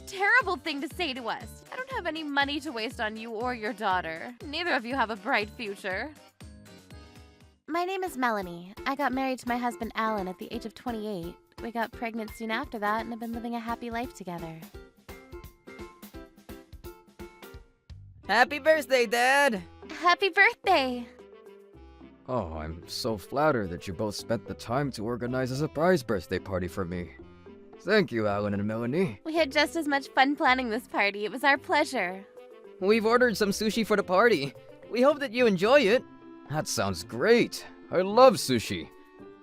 terrible thing to say to us. I don't have any money to waste on you or your daughter. Neither of you have a bright future. My name is Melanie. I got married to my husband Alan at the age of 28. We got pregnant soon after that and have been living a happy life together. Happy birthday, Dad! Happy birthday! Oh, I'm so flattered that you both spent the time to organize a surprise birthday party for me. Thank you, Alan and Melanie. We had just as much fun planning this party. It was our pleasure. We've ordered some sushi for the party. We hope that you enjoy it. That sounds great. I love sushi.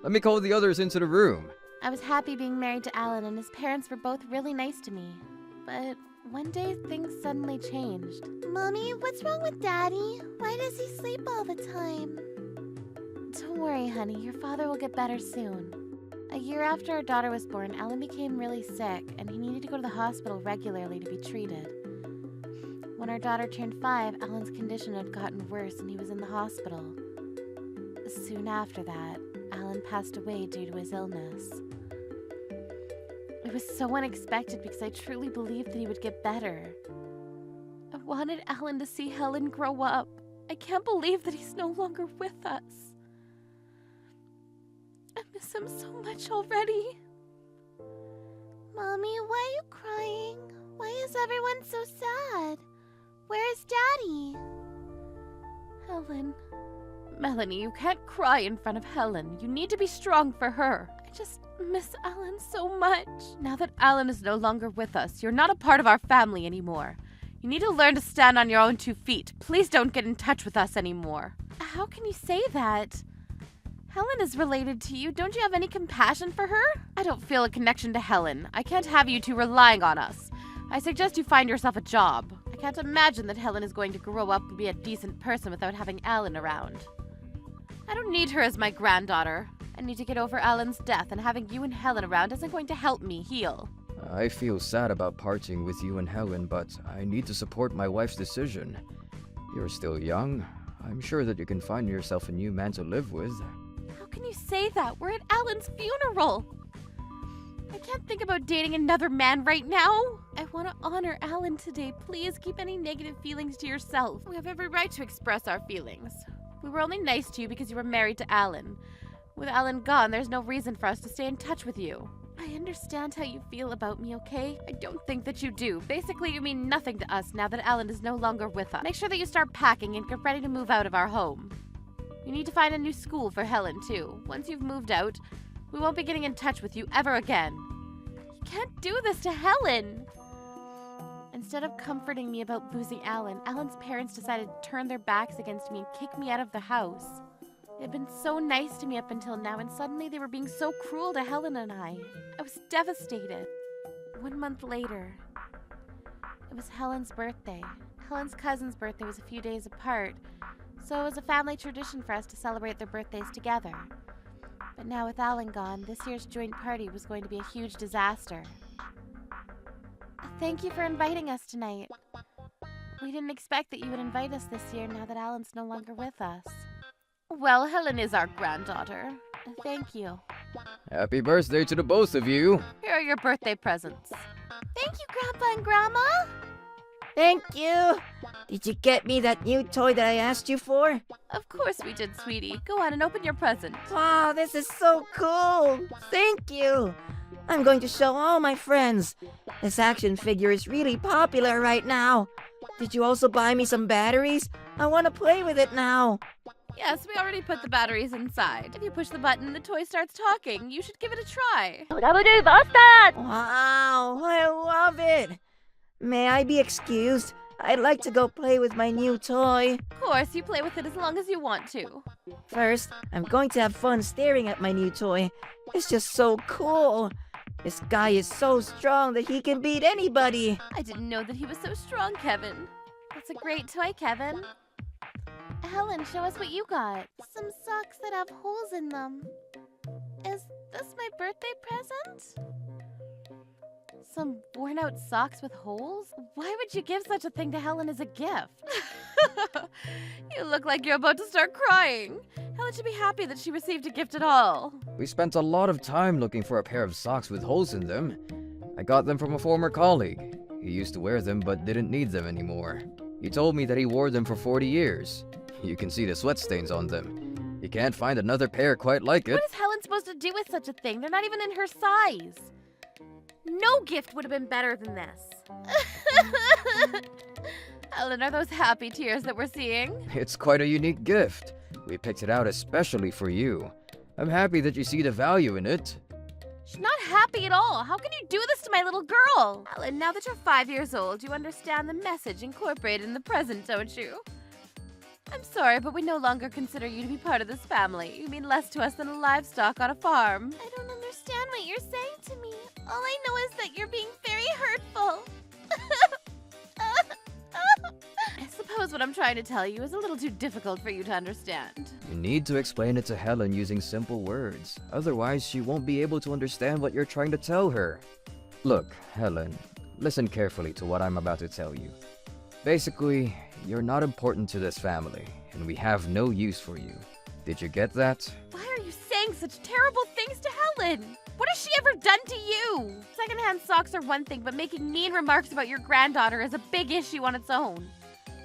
Let me call the others into the room. I was happy being married to Alan, and his parents were both really nice to me. But one day, things suddenly changed. Mommy, what's wrong with Daddy? Why does he sleep all the time? Don't worry, honey. Your father will get better soon. A year after our daughter was born, Alan became really sick, and he needed to go to the hospital regularly to be treated. When our daughter turned 5, Alan's condition had gotten worse, and he was in the hospital. Soon after that, Alan passed away due to his illness. It was so unexpected because I truly believed that he would get better. I wanted Alan to see Helen grow up. I can't believe that he's no longer with us. I miss him so much already. Mommy, why are you crying? Why is everyone so sad? Where is Daddy? Helen. Melanie, you can't cry in front of Helen. You need to be strong for her. I just miss Alan so much. Now that Alan is no longer with us, you're not a part of our family anymore. You need to learn to stand on your own 2 feet. Please don't get in touch with us anymore. How can you say that? Helen is related to you. Don't you have any compassion for her? I don't feel a connection to Helen. I can't have you two relying on us. I suggest you find yourself a job. I can't imagine that Helen is going to grow up and be a decent person without having Alan around. I don't need her as my granddaughter. I need to get over Alan's death, and having you and Helen around isn't going to help me heal. I feel sad about parting with you and Helen, but I need to support my wife's decision. You're still young. I'm sure that you can find yourself a new man to live with. How can you say that? We're at Alan's funeral. I can't think about dating another man right now. I want to honor Alan today. Please keep any negative feelings to yourself. We have every right to express our feelings. We were only nice to you because you were married to Alan. With Alan gone, there's no reason for us to stay in touch with you. I understand how you feel about me, okay? I don't think that you do. Basically, you mean nothing to us now that Alan is no longer with us. Make sure that you start packing and get ready to move out of our home. You need to find a new school for Helen, too. Once you've moved out, we won't be getting in touch with you ever again. You can't do this to Helen! Instead of comforting me about losing Alan, Alan's parents decided to turn their backs against me and kick me out of the house. They had been so nice to me up until now, and suddenly they were being so cruel to Helen and I. I was devastated. 1 month later, it was Helen's birthday. Helen's cousin's birthday was a few days apart, so it was a family tradition for us to celebrate their birthdays together. But now with Alan gone, this year's joint party was going to be a huge disaster. Thank you for inviting us tonight. We didn't expect that you would invite us this year now that Alan's no longer with us. Well, Helen is our granddaughter. Thank you. Happy birthday to the both of you. Here are your birthday presents. Thank you, Grandpa and Grandma. Thank you! Did you get me that new toy that I asked you for? Of course we did, sweetie. Go on and open your present. Wow, this is so cool! Thank you! I'm going to show all my friends. This action figure is really popular right now. Did you also buy me some batteries? I want to play with it now. Yes, we already put the batteries inside. If you push the button, the toy starts talking. You should give it a try. Wow, I love it! May I be excused? I'd like to go play with my new toy. Of course, you play with it as long as you want to. First, I'm going to have fun staring at my new toy. It's just so cool. This guy is so strong that he can beat anybody. I didn't know that he was so strong, Kevin. That's a great toy, Kevin. Helen, show us what you got. Some socks that have holes in them. Is this my birthday present? Some worn-out socks with holes? Why would you give such a thing to Helen as a gift? You look like you're about to start crying. Helen should be happy that she received a gift at all. We spent a lot of time looking for a pair of socks with holes in them. I got them from a former colleague. He used to wear them but didn't need them anymore. He told me that he wore them for 40 years. You can see the sweat stains on them. You can't find another pair quite like it. What is Helen supposed to do with such a thing? They're not even in her size. No gift would have been better than this. Helen, are those happy tears that we're seeing? It's quite a unique gift. We picked it out especially for you. I'm happy that you see the value in it. She's not happy at all. How can you do this to my little girl? Helen, now that you're 5 years old, you understand the message incorporated in the present, don't you? I'm sorry, but we no longer consider you to be part of this family. You mean less to us than a livestock on a farm. I don't understand what you're saying to me. All I know is that you're being very hurtful. I suppose what I'm trying to tell you is a little too difficult for you to understand. You need to explain it to Helen using simple words. Otherwise, she won't be able to understand what you're trying to tell her. Look, Helen, listen carefully to what I'm about to tell you. Basically, you're not important to this family, and we have no use for you. Did you get that? Why are you saying such terrible things to Helen? What has she ever done to you? Secondhand socks are one thing, but making mean remarks about your granddaughter is a big issue on its own.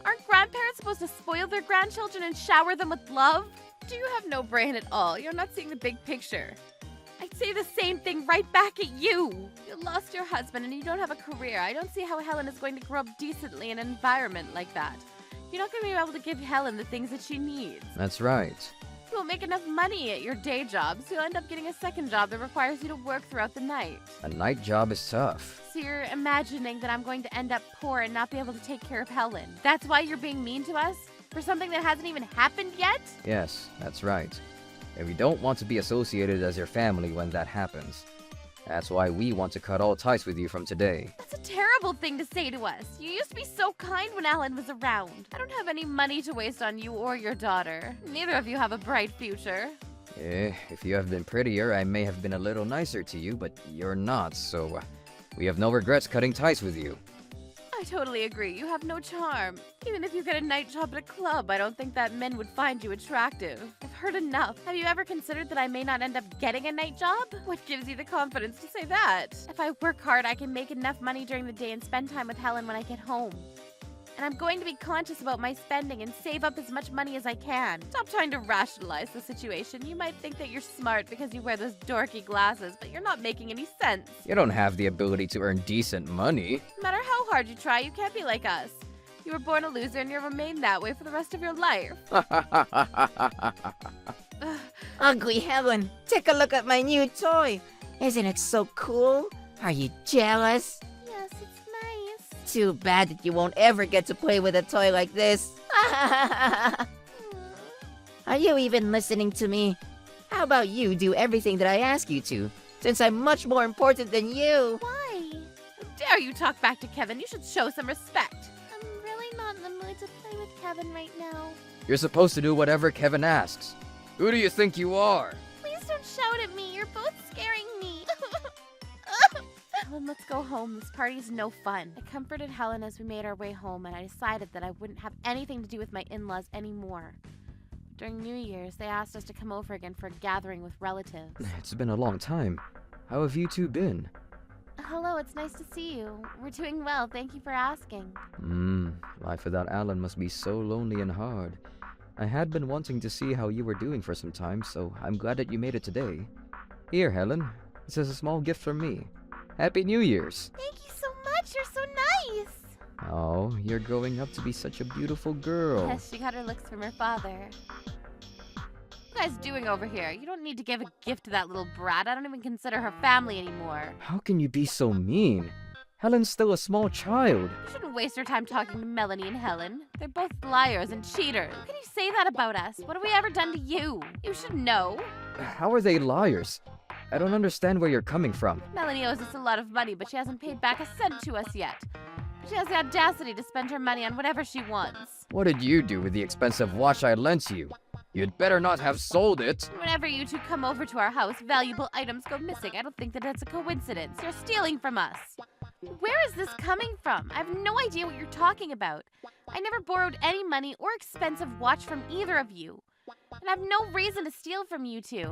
Aren't grandparents supposed to spoil their grandchildren and shower them with love? Do you have no brain at all? You're not seeing the big picture. I'd say the same thing right back at you. You lost your husband and you don't have a career. I don't see how Helen is going to grow up decently in an environment like that. You're not going to be able to give Helen the things that she needs. That's right. You won't make enough money at your day job, so you'll end up getting a second job that requires you to work throughout the night. A night job is tough. So you're imagining that I'm going to end up poor and not be able to take care of Helen. That's why you're being mean to us? For something that hasn't even happened yet? Yes, that's right. And we don't want to be associated as your family when that happens. That's why we want to cut all ties with you from today. That's a terrible thing to say to us. You used to be so kind when Alan was around. I don't have any money to waste on you or your daughter. Neither of you have a bright future. If you have been prettier, I may have been a little nicer to you, but you're not, so we have no regrets cutting ties with you. I totally agree. You have no charm. Even if you get a night job at a club, I don't think that men would find you attractive. I've heard enough. Have you ever considered that I may not end up getting a night job? What gives you the confidence to say that? If I work hard, I can make enough money during the day and spend time with Helen when I get home. And I'm going to be conscious about my spending and save up as much money as I can. Stop trying to rationalize the situation. You might think that you're smart because you wear those dorky glasses, but you're not making any sense. You don't have the ability to earn decent money. No matter how hard you try, you can't be like us. You were born a loser and you'll remain that way for the rest of your life. Ugly Helen, take a look at my new toy. Isn't it so cool? Are you jealous? Yes, it's nice. Too bad that you won't ever get to play with a toy like this. Are you even listening to me? How about you do everything that I ask you to, since I'm much more important than you? Why? How dare you talk back to Kevin? You should show some respect. I'm really not in the mood to play with Kevin right now. You're supposed to do whatever Kevin asks. Who do you think you are? Please don't shout at me. You're both scaring me. Helen, let's go home. This party's no fun. I comforted Helen as we made our way home, and I decided that I wouldn't have anything to do with my in-laws anymore. During New Year's, they asked us to come over again for a gathering with relatives. It's been a long time. How have you two been? Hello, it's nice to see you. We're doing well. Thank you for asking. Life without Alan must be so lonely and hard. I had been wanting to see how you were doing for some time, so I'm glad that you made it today. Here, Helen. This is a small gift from me. Happy New Year's! Thank you so much. You're so nice. Oh, you're growing up to be such a beautiful girl. Yes, she got her looks from her father. What are you guys doing over here? You don't need to give a gift to that little brat. I don't even consider her family anymore. How can you be so mean? Helen's still a small child. You shouldn't waste your time talking to Melanie and Helen. They're both liars and cheaters. How can you say that about us? What have we ever done to you? You should know. How are they liars? I don't understand where you're coming from. Melanie owes us a lot of money, but she hasn't paid back a cent to us yet. She has the audacity to spend her money on whatever she wants. What did you do with the expensive watch I lent you? You'd better not have sold it. Whenever you two come over to our house, valuable items go missing. I don't think that that's a coincidence. You're stealing from us. Where is this coming from? I have no idea what you're talking about. I never borrowed any money or expensive watch from either of you. And I have no reason to steal from you two.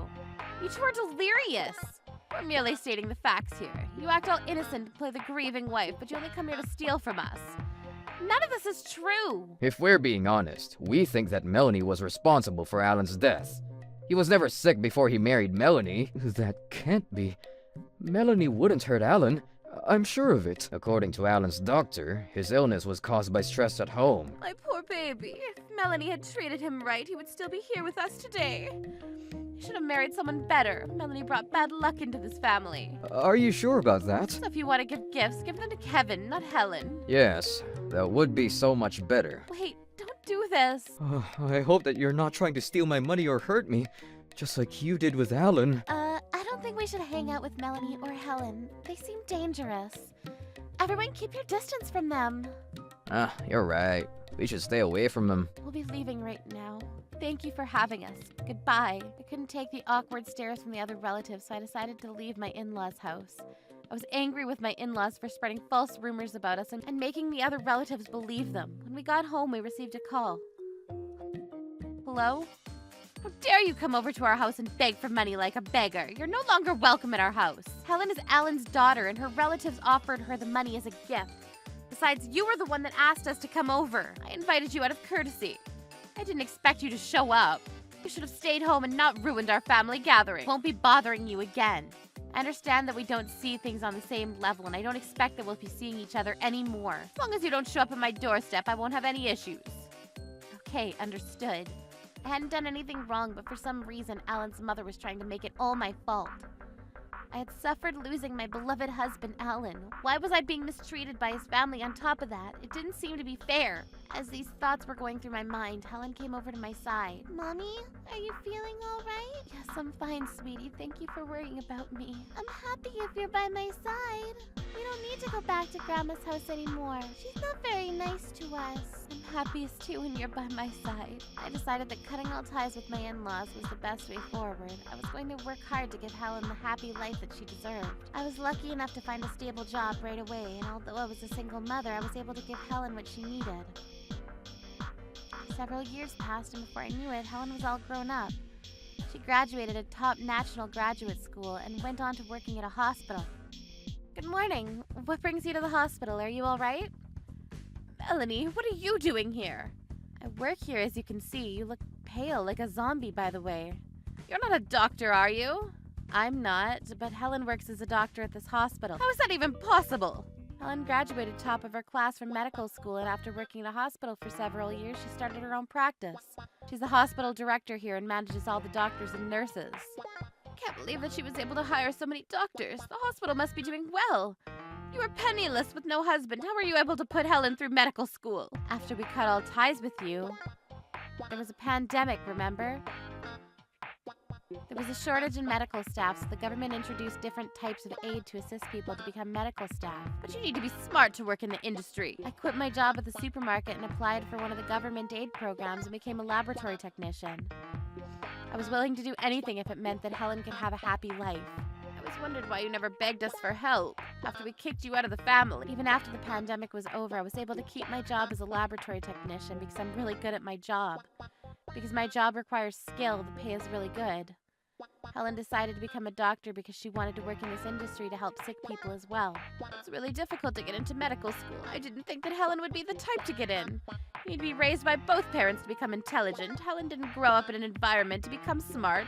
You two are delirious. We're merely stating the facts here. You act all innocent and play the grieving wife, but you only come here to steal from us. None of this is true. If we're being honest, we think that Melanie was responsible for Alan's death. He was never sick before he married Melanie. That can't be. Melanie wouldn't hurt Alan. I'm sure of it. According to Alan's doctor, his illness was caused by stress at home. My poor baby. If Melanie had treated him right, he would still be here with us today. He should have married someone better. Melanie brought bad luck into this family. Are you sure about that? So if you want to give gifts, give them to Kevin, not Helen. Yes, that would be so much better. Wait, don't do this. I hope that you're not trying to steal my money or hurt me, just like you did with Alan. I don't think we should hang out with Melanie or Helen. They seem dangerous. Everyone keep your distance from them. You're right. We should stay away from them. We'll be leaving right now. Thank you for having us. Goodbye. I couldn't take the awkward stares from the other relatives, so I decided to leave my in-laws' house. I was angry with my in-laws for spreading false rumors about us and making the other relatives believe them. When we got home, we received a call. Hello? How dare you come over to our house and beg for money like a beggar? You're no longer welcome at our house. Helen is Alan's daughter, and her relatives offered her the money as a gift. Besides, you were the one that asked us to come over. I invited you out of courtesy. I didn't expect you to show up. You should have stayed home and not ruined our family gathering. Won't be bothering you again. I understand that we don't see things on the same level, and I don't expect that we'll be seeing each other anymore. As long as you don't show up at my doorstep, I won't have any issues. Okay, understood. I hadn't done anything wrong, but for some reason, Alan's mother was trying to make it all my fault. I had suffered losing my beloved husband, Alan. Why was I being mistreated by his family on top of that? It didn't seem to be fair. As these thoughts were going through my mind, Helen came over to my side. Mommy, are you feeling all right? Yes, I'm fine, sweetie. Thank you for worrying about me. I'm happy if you're by my side. We don't need to go back to Grandma's house anymore. She's not very nice to us. I'm happiest too when you're by my side. I decided that cutting all ties with my in-laws was the best way forward. I was going to work hard to give Helen the happy life that she deserved. I was lucky enough to find a stable job right away, and although I was a single mother, I was able to give Helen what she needed. Several years passed, and before I knew it, Helen was all grown up. She graduated at top national graduate school and went on to working at a hospital. Good morning. What brings you to the hospital? Are you all right? Melanie, what are you doing here? I work here, as you can see. You look pale, like a zombie, by the way. You're not a doctor, are you? I'm not, but Helen works as a doctor at this hospital. How is that even possible? Helen graduated top of her class from medical school, and after working in a hospital for several years, she started her own practice. She's the hospital director here and manages all the doctors and nurses. I can't believe that she was able to hire so many doctors. The hospital must be doing well. You were penniless with no husband. How were you able to put Helen through medical school? After we cut all ties with you, there was a pandemic, remember? There was a shortage in medical staff, so the government introduced different types of aid to assist people to become medical staff. But you need to be smart to work in the industry. I quit my job at the supermarket and applied for one of the government aid programs and became a laboratory technician. I was willing to do anything if it meant that Helen could have a happy life. I always wondered why you never begged us for help after we kicked you out of the family. Even after the pandemic was over, I was able to keep my job as a laboratory technician because I'm really good at my job. Because my job requires skill, the pay is really good. Helen decided to become a doctor because she wanted to work in this industry to help sick people as well. It's really difficult to get into medical school. I didn't think that Helen would be the type to get in. You need to be raised by both parents to become intelligent. Helen didn't grow up in an environment to become smart.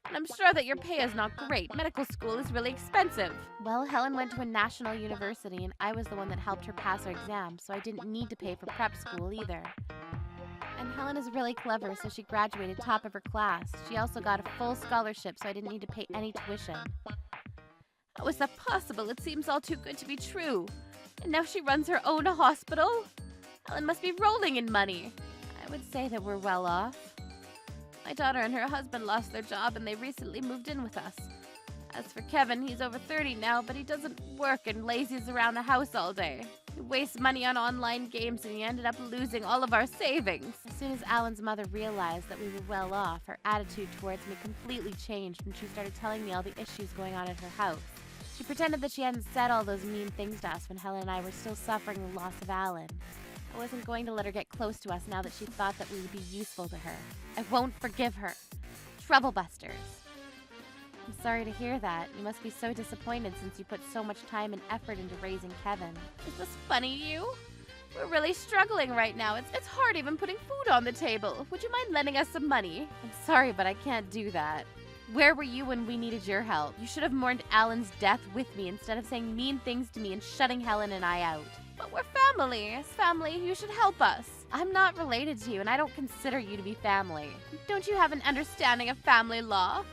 And I'm sure that your pay is not great. Medical school is really expensive. Well, Helen went to a national university, and I was the one that helped her pass her exam, so I didn't need to pay for prep school either. And Helen is really clever, so she graduated top of her class. She also got a full scholarship, so I didn't need to pay any tuition. How is that possible? It seems all too good to be true. And now she runs her own hospital? Helen must be rolling in money. I would say that we're well off. My daughter and her husband lost their job, and they recently moved in with us. As for Kevin, he's over 30 now, but he doesn't work and lazies around the house all day. He wastes money on online games, and he ended up losing all of our savings. As soon as Alan's mother realized that we were well off, her attitude towards me completely changed, and she started telling me all the issues going on at her house. She pretended that she hadn't said all those mean things to us when Helen and I were still suffering the loss of Alan. I wasn't going to let her get close to us now that she thought that we would be useful to her. I won't forgive her. Troublebusters. I'm sorry to hear that. You must be so disappointed since you put so much time and effort into raising Kevin. Is this funny to you? We're really struggling right now. It's hard even putting food on the table. Would you mind lending us some money? I'm sorry, but I can't do that. Where were you when we needed your help? You should have mourned Alan's death with me instead of saying mean things to me and shutting Helen and I out. But we're family. As family, you should help us. I'm not related to you, and I don't consider you to be family. Don't you have an understanding of family law?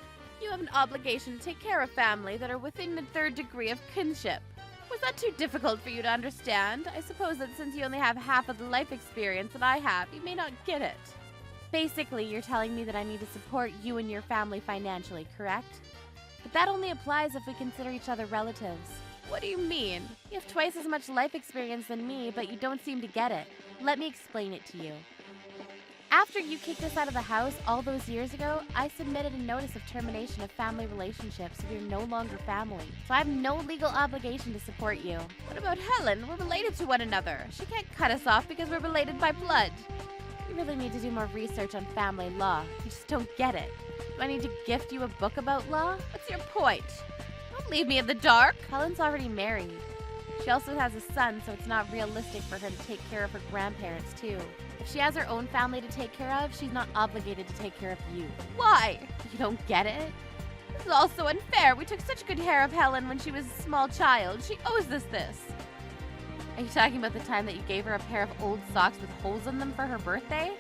You have an obligation to take care of family that are within the third degree of kinship. Was that too difficult for you to understand? I suppose that since you only have half of the life experience that I have, you may not get it. Basically, you're telling me that I need to support you and your family financially, correct? But that only applies if we consider each other relatives. What do you mean? You have twice as much life experience than me, but you don't seem to get it. Let me explain it to you. After you kicked us out of the house all those years ago, I submitted a notice of termination of family relationships so we're no longer family. So I have no legal obligation to support you. What about Helen? We're related to one another. She can't cut us off because we're related by blood. You really need to do more research on family law. You just don't get it. Do I need to gift you a book about law? What's your point? Don't leave me in the dark. Helen's already married. She also has a son, so it's not realistic for her to take care of her grandparents, too. If she has her own family to take care of, she's not obligated to take care of you. Why? You don't get it? This is all so unfair. We took such good care of Helen when she was a small child. She owes us this. Are you talking about the time that you gave her a pair of old socks with holes in them for her birthday?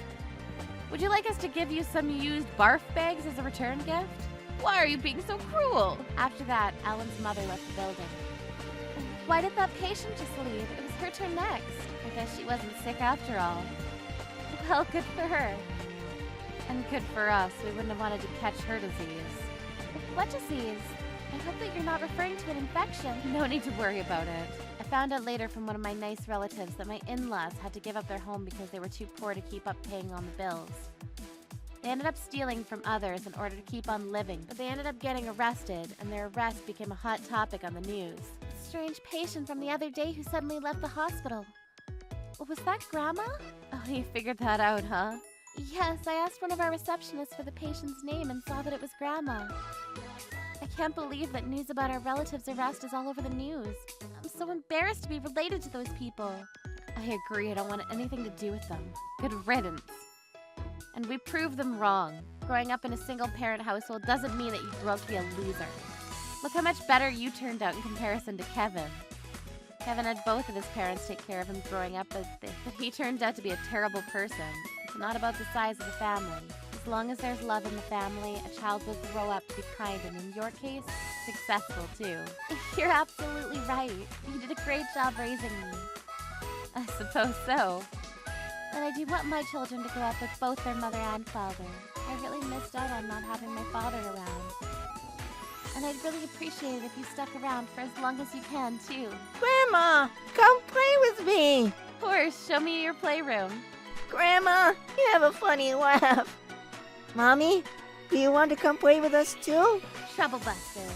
Would you like us to give you some used barf bags as a return gift? Why are you being so cruel? After that, Alan's mother left the building. Why did that patient just leave? It was her turn next. I guess she wasn't sick after all. Well, good for her. And good for us. We wouldn't have wanted to catch her disease. What disease? I hope that you're not referring to an infection. No need to worry about it. I found out later from one of my nice relatives that my in-laws had to give up their home because they were too poor to keep up paying on the bills. They ended up stealing from others in order to keep on living, but they ended up getting arrested, and their arrest became a hot topic on the news. A strange patient from the other day who suddenly left the hospital. Was that Grandma? Oh, you figured that out, huh? Yes, I asked one of our receptionists for the patient's name and saw that it was Grandma. I can't believe that news about our relative's arrest is all over the news. I'm so embarrassed to be related to those people. I agree, I don't want anything to do with them. Good riddance. And we proved them wrong. Growing up in a single-parent household doesn't mean that you grow up to be a loser. Look how much better you turned out in comparison to Kevin. Kevin had both of his parents take care of him growing up, but he turned out to be a terrible person. It's not about the size of the family. As long as there's love in the family, a child will grow up to be kind and, in your case, successful too. You're absolutely right. You did a great job raising me. I suppose so. And I do want my children to grow up with both their mother and father. I really missed out on not having my father around. And I'd really appreciate it if you stuck around for as long as you can, too. Grandma, come play with me. Of course, show me your playroom. Grandma, you have a funny laugh. Mommy, do you want to come play with us too? Trouble busters.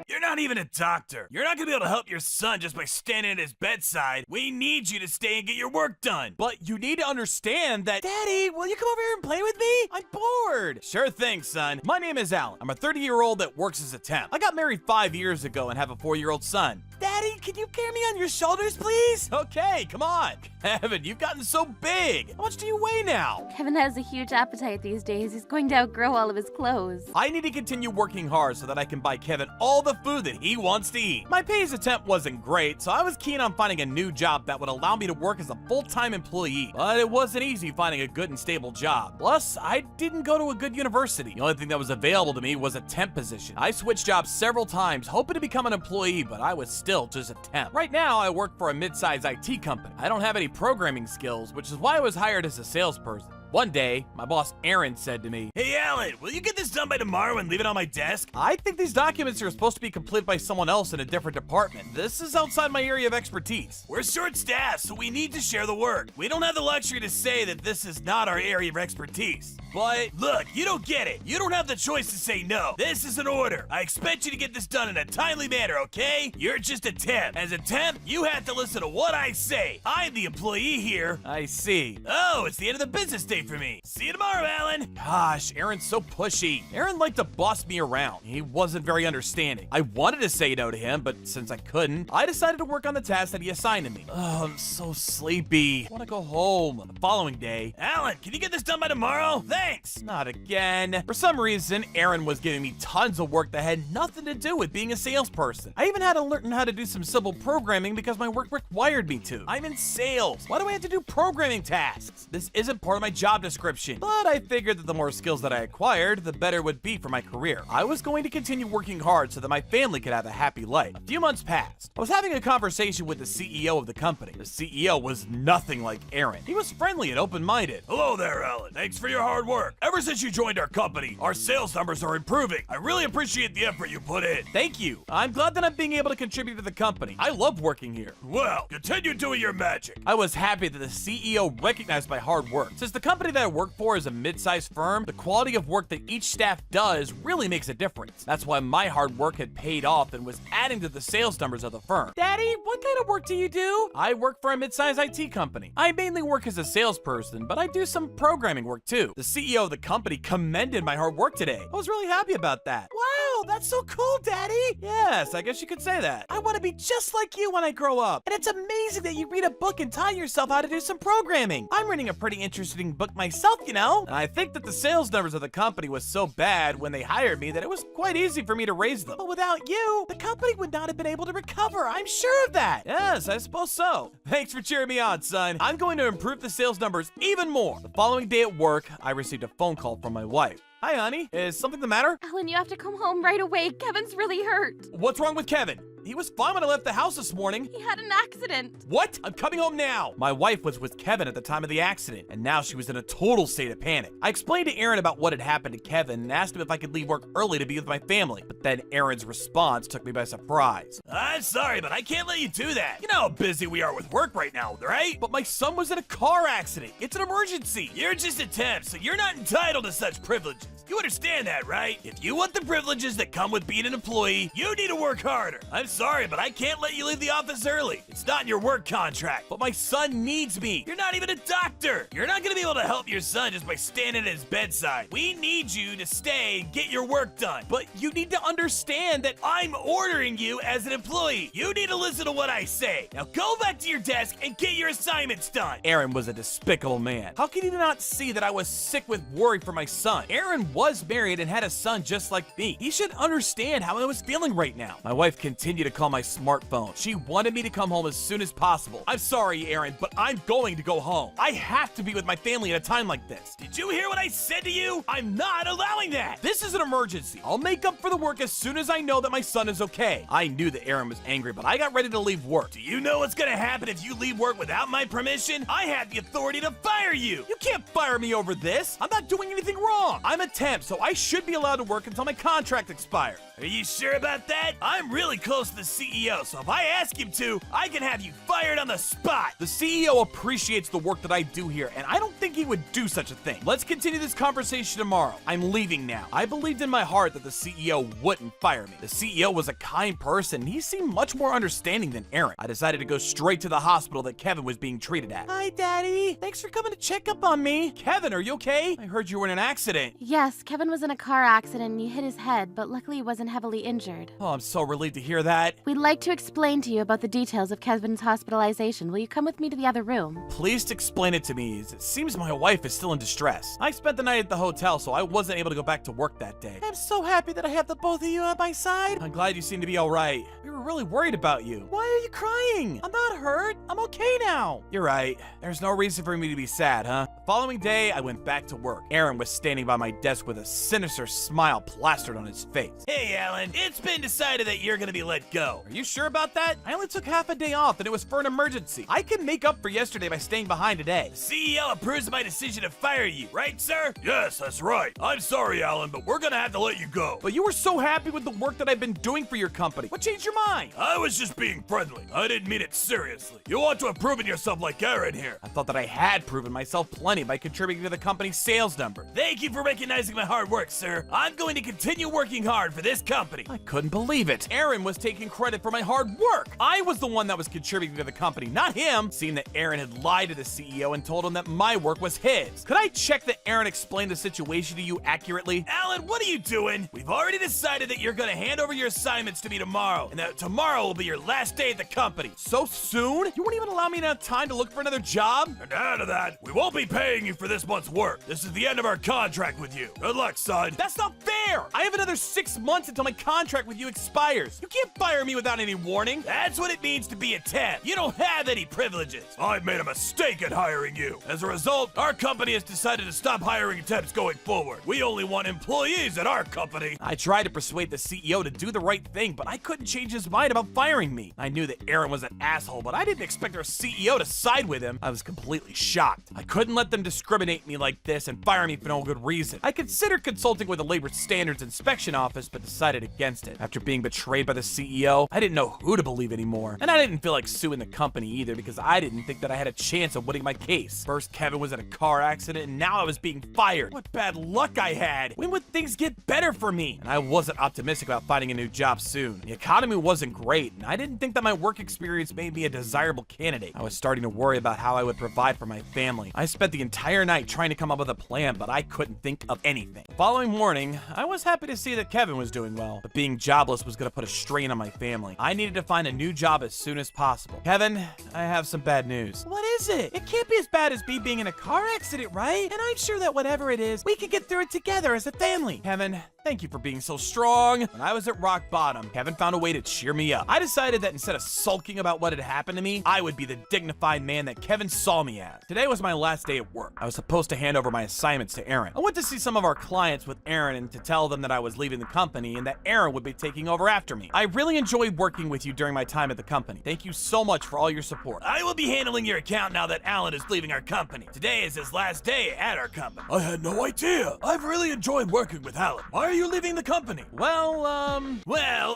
You're not even a doctor. You're not gonna be able to help your son just by standing at his bedside. We need you to stay and get your work done. But you need to understand that... Daddy, will you come over here and play with me? I'm bored. Sure thing, son. My name is Alan. I'm a 30-year-old that works as a temp. I got married 5 years ago and have a 4-year-old son. Daddy, can you carry me on your shoulders, please? Okay, come on. Kevin, you've gotten so big. How much do you weigh now? Kevin has a huge appetite these days. He's going to outgrow all of his clothes. I need to continue working hard so that I can buy Kevin all the food that he wants to eat. My pay as a temp wasn't great, so I was keen on finding a new job that would allow me to work as a full-time employee. But it wasn't easy finding a good and stable job. Plus, I didn't go to a good university. The only thing that was available to me was a temp position. I switched jobs several times, hoping to become an employee, but I was still just a temp. Right now, I work for a mid-sized IT company. I don't have any programming skills, which is why I was hired as a salesperson. One day, my boss Aaron said to me, "Hey Alan, will you get this done by tomorrow and leave it on my desk? I think these documents are supposed to be completed by someone else in a different department. This is outside my area of expertise. We're short-staffed, so we need to share the work. We don't have the luxury to say that this is not our area of expertise. But look, you don't get it. You don't have the choice to say no. This is an order. I expect you to get this done in a timely manner, okay? You're just a temp. As a temp, you have to listen to what I say. I'm the employee here." I see. Oh, it's the end of the business day wait for me. See you tomorrow, Alan. Gosh, Aaron's so pushy. Aaron liked to boss me around. He wasn't very understanding. I wanted to say no to him, but since I couldn't, I decided to work on the task that he assigned to me. Oh, I'm so sleepy. I want to go home. The following day, Alan, can you get this done by tomorrow? Thanks. not again. For some reason, Aaron was giving me tons of work that had nothing to do with being a salesperson. I even had to learn how to do some simple programming because my work required me to. I'm in sales. Why do I have to do programming tasks? This isn't part of my job description. But I figured that the more skills that I acquired, the better it would be for my career. I was going to continue working hard so that my family could have a happy life. A few months passed. I was having a conversation with the CEO of the company. The CEO was nothing like Aaron. He was friendly and open-minded. Hello there, Alan. Thanks for your hard work. Ever since you joined our company, our sales numbers are improving. I really appreciate the effort you put in. Thank you. I'm glad that I'm being able to contribute to the company. I love working here. Well, continue doing your magic. I was happy that the CEO recognized my hard work. Since the company that I work for is a mid-sized firm, the quality of work that each staff does really makes a difference. That's why my hard work had paid off and was adding to the sales numbers of the firm. Daddy, what kind of work do you do? I work for a mid-sized IT company. I mainly work as a salesperson, but I do some programming work too. The CEO of the company commended my hard work today. I was really happy about that. Wow, that's so cool, Daddy. Yes, I guess you could say that. I want to be just like you when I grow up. And it's amazing that you read a book and taught yourself how to do some programming. I'm reading a pretty interesting book myself, you know? And I think that the sales numbers of the company was so bad when they hired me that it was quite easy for me to raise them. But without you, the company would not have been able to recover. I'm sure of that. Yes, I suppose so. Thanks for cheering me on, son. I'm going to improve the sales numbers even more. The following day at work, I received a phone call from my wife. Hi, honey. Is something the matter? Alan, you have to come home right away. Kevin's really hurt. What's wrong with Kevin? He was fine when I left the house this morning. He had an accident. What? I'm coming home now. My wife was with Kevin at the time of the accident, and now she was in a total state of panic. I explained to Aaron about what had happened to Kevin and asked him if I could leave work early to be with my family. But then Aaron's response took me by surprise. I'm sorry, but I can't let you do that. You know how busy we are with work right now, right? But my son was in a car accident. It's an emergency. You're just a temp, so you're not entitled to such privileges. You understand that, right? If you want the privileges that come with being an employee, you need to work harder. I'm sorry, but I can't let you leave the office early. It's not in your work contract. But my son needs me. You're not even a doctor. You're not gonna be able to help your son just by standing at his bedside. We need you to stay and get your work done. But you need to understand that I'm ordering you as an employee. You need to listen to what I say. Now go back to your desk and get your assignments done. Aaron was a despicable man. How could he not see that I was sick with worry for my son? Aaron was married and had a son just like me. He should understand how I was feeling right now. My wife continued to call my smartphone. She wanted me to come home as soon as possible. I'm sorry, Aaron, but I'm going to go home. I have to be with my family at a time like this. Did you hear what I said to you? I'm not allowing that. This is an emergency. I'll make up for the work as soon as I know that my son is okay. I knew that Aaron was angry, but I got ready to leave work. Do you know what's gonna happen if you leave work without my permission? I have the authority to fire you. You can't fire me over this. I'm not doing anything wrong. I'm a temp, so I should be allowed to work until my contract expires. Are you sure about that? I'm really close to the CEO, so if I ask him to, I can have you fired on the spot. The CEO appreciates the work that I do here, and I don't think he would do such a thing. Let's continue this conversation tomorrow. I'm leaving now. I believed in my heart that the CEO wouldn't fire me. The CEO was a kind person, and he seemed much more understanding than Aaron. I decided to go straight to the hospital that Kevin was being treated at. Hi, Daddy. Thanks for coming to check up on me. Kevin, are you okay? I heard you were in an accident. Yes, Kevin was in a car accident and he hit his head, but luckily he wasn't heavily injured. Oh, I'm so relieved to hear that. We'd like to explain to you about the details of Kevin's hospitalization. Will you come with me to the other room? Please explain it to me, as it seems my wife is still in distress. I spent the night at the hotel, so I wasn't able to go back to work that day. I'm so happy that I have the both of you on my side. I'm glad you seem to be all right. We were really worried about you. Why are you crying? I'm not hurt. I'm okay now. You're right. There's no reason for me to be sad, huh? The following day, I went back to work. Aaron was standing by my desk with a sinister smile plastered on his face. Hey, Alan, it's been decided that you're gonna be let go. Are you sure about that? I only took half a day off and it was for an emergency. I can make up for yesterday by staying behind today. The CEO approves of my decision to fire you, right, sir? Yes, that's right. I'm sorry, Alan, but we're gonna have to let you go. But you were so happy with the work that I've been doing for your company. What changed your mind? I was just being friendly. I didn't mean it seriously. You want to have proven yourself like Aaron here. I thought that I had proven myself plenty by contributing to the company's sales number. Thank you for recognizing my hard work, sir. I'm going to continue working hard for this company. I couldn't believe it. Aaron was taking taking credit for my hard work. I was the one that was contributing to the company, not him. Seeing that Aaron had lied to the CEO and told him that my work was his. Could I check that Aaron explained the situation to you accurately? Alan, what are you doing? We've already decided that you're gonna hand over your assignments to me tomorrow, and that tomorrow will be your last day at the company. So soon? You won't even allow me enough time to look for another job? And out of that, we won't be paying you for this month's work. This is the end of our contract with you. Good luck, son. That's not fair! I have another 6 months until my contract with you expires. You can't fire me without any warning. That's what it means to be a temp. You don't have any privileges. I've made a mistake at hiring you. As a result, our company has decided to stop hiring temps going forward. We only want employees at our company. I tried to persuade the CEO to do the right thing, but I couldn't change his mind about firing me. I knew that Aaron was an asshole, but I didn't expect our CEO to side with him. I was completely shocked. I couldn't let them discriminate me like this and fire me for no good reason. I considered consulting with the Labor Standards Inspection Office, but decided against it. After being betrayed by the CEO, I didn't know who to believe anymore. And I didn't feel like suing the company either because I didn't think that I had a chance of winning my case. First, Kevin was in a car accident, and now I was being fired. What bad luck I had. When would things get better for me? And I wasn't optimistic about finding a new job soon. The economy wasn't great, and I didn't think that my work experience made me a desirable candidate. I was starting to worry about how I would provide for my family. I spent the entire night trying to come up with a plan, but I couldn't think of anything. The following morning, I was happy to see that Kevin was doing well, but being jobless was going to put a strain on my family. I needed to find a new job as soon as possible. Kevin, I have some bad news. What is it? It can't be as bad as me being in a car accident, right? And I'm sure that whatever it is, we could get through it together as a family. Kevin, thank you for being so strong. When I was at rock bottom, Kevin found a way to cheer me up. I decided that instead of sulking about what had happened to me, I would be the dignified man that Kevin saw me as. Today was my last day at work. I was supposed to hand over my assignments to Aaron. I went to see some of our clients with Aaron and to tell them that I was leaving the company and that Aaron would be taking over after me. I really enjoyed working with you during my time at the company. Thank you so much for all your support. I will be handling your account now that Alan is leaving our company. Today is his last day at our company. I had no idea. I've really enjoyed working with Alan. Why are you leaving the company? Well,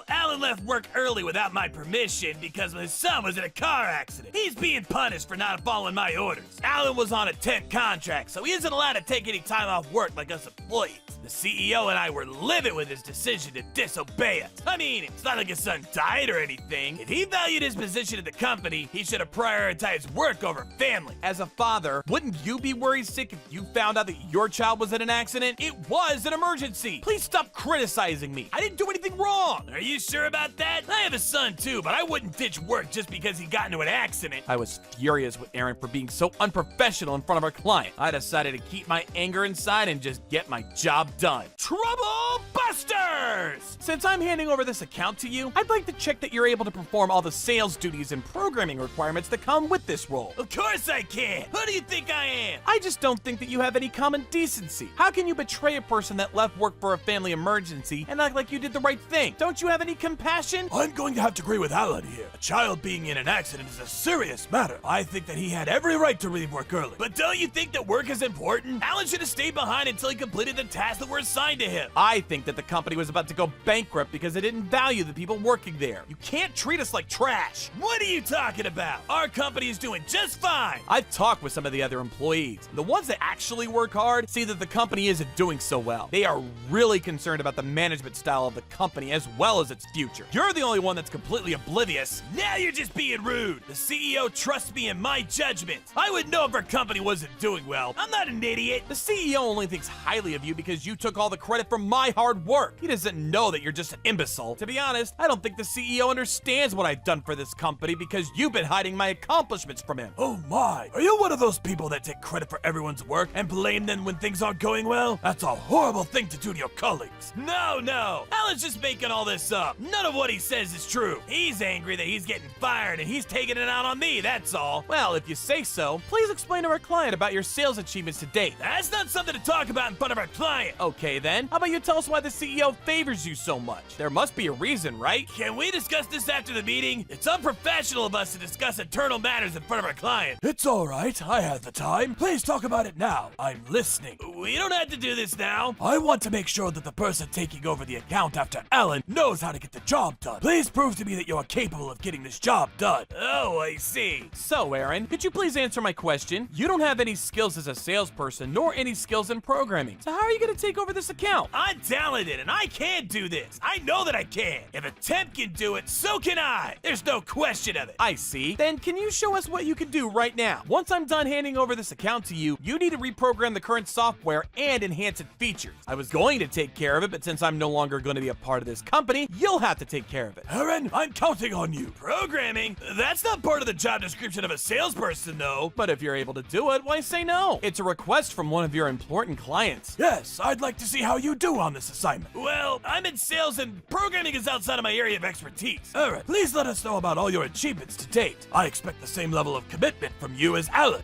Alan left work early without my permission because his son was in a car accident. He's being punished for not following my orders. Alan was on a temp contract, so he isn't allowed to take any time off work like us employees. The CEO and I were livid with his decision to disobey us. I mean, it's not like his son died or anything. If he valued his position at the company, he should have prioritized work over family. as a father, wouldn't you be worried sick if you found out that your child was in an accident? It was an emergency. Please stop criticizing me. I didn't do anything wrong. Are you sure about that? I have a son too, but I wouldn't ditch work just because he got into an accident. I was furious with Aaron for being so unprofessional in front of our client. I decided to keep my anger inside and just get my job done. Trouble Busters! Since I'm handing over this account to you, I'd like to check that you're able to perform all the sales duties and programming requirements that come with this role. Of course I can. Who do you think I am? I just don't think that you have any common decency. How can you betray a person that left work for a family emergency and act like you did the right thing? Don't you have any compassion? I'm going to have to agree with Alan here. A child being in an accident is a serious matter. I think that he had every right to leave work early. But don't you think that work is important? Alan should have stayed behind until he completed the tasks that were assigned to him. I think that the company was about to go bankrupt because they didn't value the people working there. You can't treat us like trash. What are you talking about? Our company is doing just fine. I've talked with some of the other employees. The ones that actually work hard see that the company isn't doing so well. They are really concerned about the management style of the company as well as its future. You're the only one that's completely oblivious. Now you're just being rude. The CEO trusts me in my judgment. I would know if our company wasn't doing well. I'm not an idiot. The CEO only thinks highly of you because you took all the credit for my hard work. He doesn't know that you're just an imbecile. To be honest, I don't think the CEO understands what I've done for this company because you've been hiding my accomplishments from him. Oh my, are you one of those people that take credit for everyone's work and blame them when things aren't going well? That's a horrible thing to do to your colleagues. No, Alan's just making all this up. None of what he says is true. He's angry that he's getting fired and he's taking it out on me, that's all. Well, if you say so, please explain to our client about your sales achievements to date. That's not something to talk about in front of our client. Okay then, how about you tell us why the CEO favors you so much? There must be a reason, right? Can we discuss this after the meeting? It's unprofessional of us to discuss internal matters in front of our client. It's all right. I have the time. Please talk about it now. I'm listening. We don't have to do this now. I want to make sure that the person taking over the account after Alan knows how to get the job done. Please prove to me that you are capable of getting this job done. Oh, I see. So, Aaron, could you please answer my question? You don't have any skills as a salesperson, nor any skills in programming. So how are you going to take over this account? I'm talented and I can do this. I know that I can. If a temp can do it, so can I. There's no question of it. I see. Then can you show us what you can do right now? Once I'm done handing over this account to you, you need to reprogram the current software and enhance its features. I was going to take care of it, but since I'm no longer going to be a part of this company, you'll have to take care of it. Aaron, I'm counting on you. Programming? That's not part of the job description of a salesperson, though. But if you're able to do it, why say no? It's a request from one of your important clients. Yes, I'd like to see how you do on this assignment. Well, I'm in sales and programming is outside of my area of expertise. Aaron, please let us know about all your achievements to date. I expect the same level of commitment from you as Alan.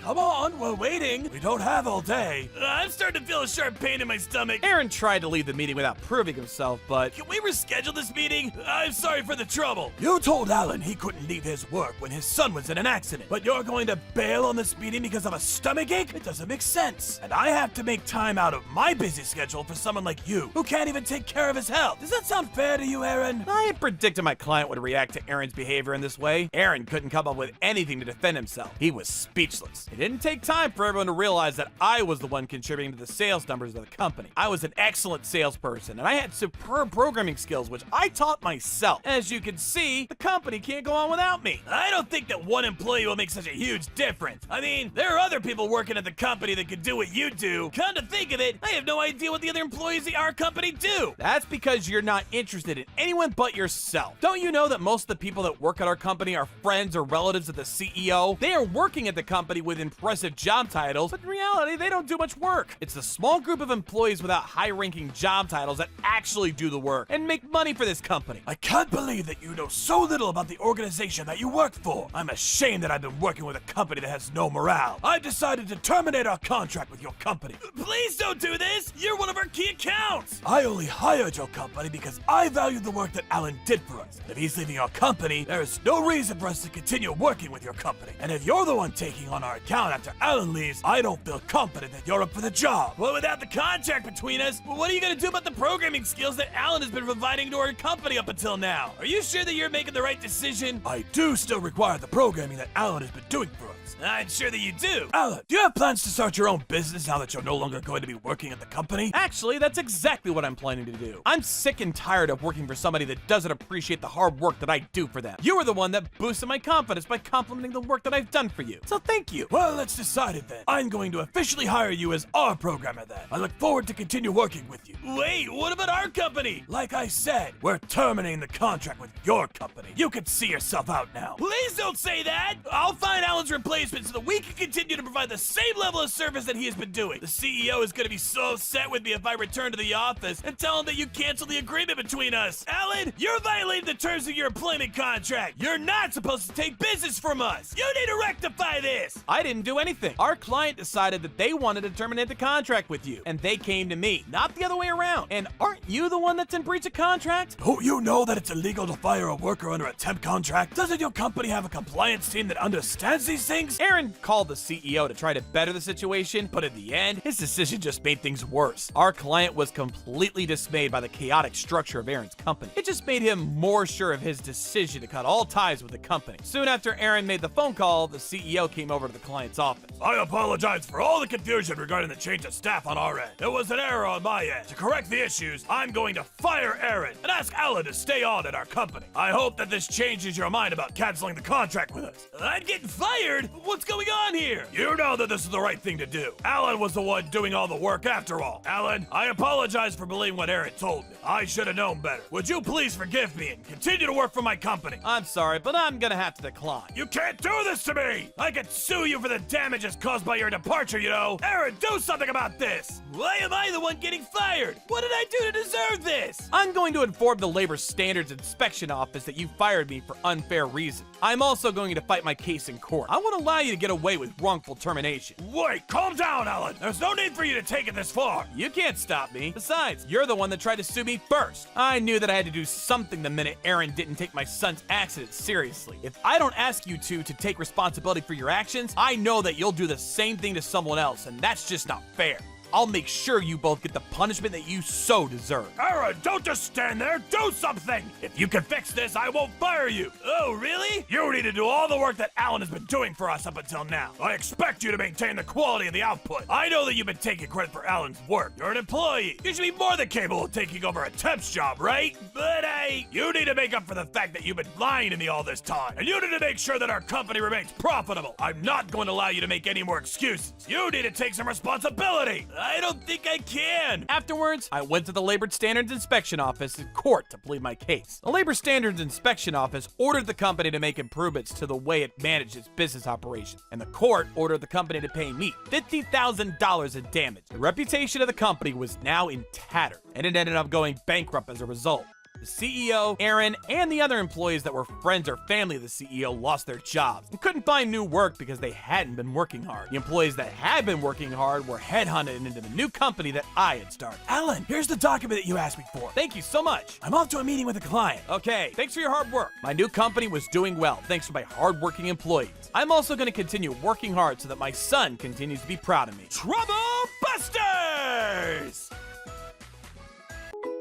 Come on, we're waiting. We don't have all day. I'm starting to feel a sharp pain in my stomach. Aaron tried to leave the meeting without proving himself, but Can we reschedule this meeting? I'm sorry for the trouble. You told Alan he couldn't leave his work when his son was in an accident, but you're going to bail on this meeting because of a stomachache? It doesn't make sense. And I have to make time out of my busy schedule for someone like you, who can't even take care of his health. Does that sound fair to you, Aaron? I had predicted my client would react to Aaron's behavior in this way. Aaron couldn't come up with anything to defend himself. He was speechless. It didn't take time for everyone to realize that I was the one contributing to the sales numbers of the company. I was an excellent salesperson, and I had superb programming skills, which I taught myself. As you can see, the company can't go on without me. I don't think that one employee will make such a huge difference. I mean, there are other people working at the company that could do what you do. Come to think of it, I have no idea what the other employees at our company do. That's because you're not interested in anyone but yourself. Don't you know that most of the people that work at our company are friends or relatives of the CEO? They are working at the company with impressive job titles, but in reality, they don't do much work. It's the small group of employees without high-ranking job titles that actually do the work and make money for this company. I can't believe that you know so little about the organization that you work for. I'm ashamed that I've been working with a company that has no morale. I've decided to terminate our contract with your company. Please don't do this! You're one of our key accounts! I only hired your company because I value the work that Alan did for us. If he's leaving our company, there is no reason for us to continue working with your company. And if you're the one taking on our account after Alan leaves, I don't feel confident that you're up for the job. Well, without the contract between us, what are you gonna do about the programming skills that Alan has been providing to our company up until now? Are you sure that you're making the right decision? I do still require the programming that Alan has been doing for us. I'm sure that you do. Alan, do you have plans to start your own business now that you're no longer going to be working at the company? Actually, that's exactly what I'm planning to do. I'm sick and tired of working for somebody that doesn't appreciate the hard work that I do for them. You were the one that boosted my confidence by complimenting the work that I've done for you. So thank you. Well, let's decide it then. I'm going to officially hire you as our programmer then. I look forward to continue working with you. Wait, what about our company? Like I said, we're terminating the contract with your company. You can see yourself out now. Please don't say that! I'll find Alan's replacement so that we can continue to provide the same level of service that he has been doing. The CEO is going to be so upset with me if I return to the office and tell him that you canceled the agreement between us. Alan, you're violating the terms of your employment contract. You're not supposed to take business from us. You need to rectify this. I didn't do anything. Our client decided that they wanted to terminate the contract with you, and they came to me, not the other way around. And aren't you the one that's in breach of contract? Don't you know that it's illegal to fire a worker under a temp contract? Doesn't your company have a compliance team that understands these things? Aaron called the CEO to try to better the situation, but in the end, his decision just made things worse. Our client was completely dismayed by the chaotic structure of Aaron's company. It just made him more sure of his decision to cut all ties with the company. Soon after Aaron made the phone call, the CEO came over to the client's office. I apologize for all the confusion regarding the change of staff on our end. It was an error on my end. To correct the issues, I'm going to fire Aaron and ask Alan to stay on at our company. I hope that this changes your mind about canceling the contract with us. I'm getting fired? What's going on here? You know that this is the right thing to do. Alan was the one doing all the work after all. Alan, I apologize for believing what Aaron told me. I should have known better. Would you please forgive me and continue to work for my company? I'm sorry, but I'm gonna have to decline. You can't do this to me! I could sue you for the damages caused by your departure, you know! Aaron, do something about this! Why am I the one getting fired? What did I do to deserve this? I'm going to inform the Labor Standards Inspection Office that you fired me for unfair reasons. I'm also going to fight my case in court. I won't allow you to get away with wrongful termination. Wait, calm down, Alan! There's no need for you to take it this far! You can't stop me. Besides, you're the one that tried to sue me first. I knew that I had to do something the minute Aaron didn't take my son's accident seriously. If I don't ask you to take responsibility for your actions, I know that you'll do the same thing to someone else, and that's just not fair. I'll make sure you both get the punishment that you so deserve. Aaron, don't just stand there. Do something. If you can fix this, I won't fire you. Oh, really? You need to do all the work that Alan has been doing for us up until now. I expect you to maintain the quality of the output. I know that you've been taking credit for Alan's work. You're an employee. You should be more than capable of taking over a temp's job, right? But hey, you need to make up for the fact that you've been lying to me all this time. And you need to make sure that our company remains profitable. I'm not going to allow you to make any more excuses. You need to take some responsibility. I don't think I can. Afterwards, I went to the Labor Standards Inspection Office in court to plead my case. The Labor Standards Inspection Office ordered the company to make improvements to the way it managed its business operations, and the court ordered the company to pay me $50,000 in damage. The reputation of the company was now in tatters, and it ended up going bankrupt as a result. The CEO, Aaron, and the other employees that were friends or family of the CEO lost their jobs and couldn't find new work because they hadn't been working hard. The employees that had been working hard were headhunted into the new company that I had started. Alan, here's the document that you asked me for. Thank you so much. I'm off to a meeting with a client. Okay, thanks for your hard work. My new company was doing well thanks to my hardworking employees. I'm also going to continue working hard so that my son continues to be proud of me. Trouble Busters!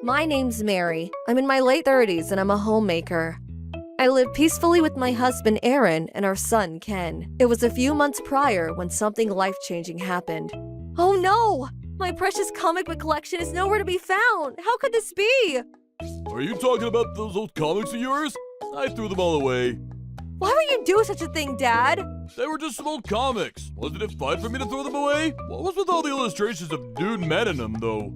My name's Mary. I'm in my late 30s and I'm a homemaker. I live peacefully with my husband Aaron and our son Ken. It was a few months prior when something life-changing happened. Oh no! My precious comic book collection is nowhere to be found! How could this be? Are you talking about those old comics of yours? I threw them all away. Why would you do such a thing, Dad? They were just some old comics. Wasn't it fun for me to throw them away? What was with all the illustrations of nude men in them, though?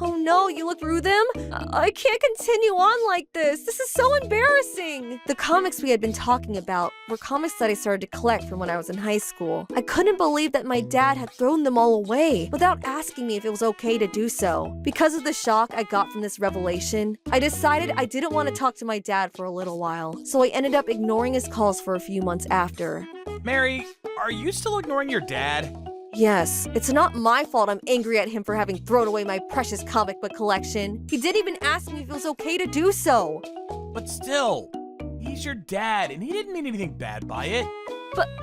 Oh no, you looked through them? I can't continue on like this. This is so embarrassing. The comics we had been talking about were comics that I started to collect from when I was in high school. I couldn't believe that my dad had thrown them all away without asking me if it was okay to do so. Because of the shock I got from this revelation, I decided I didn't want to talk to my dad for a little while, so I ended up ignoring his calls for a few months after. Mary, are you still ignoring your dad? Yes, it's not my fault I'm angry at him for having thrown away my precious comic book collection. He didn't even ask me if it was okay to do so. But still, he's your dad, and he didn't mean anything bad by it.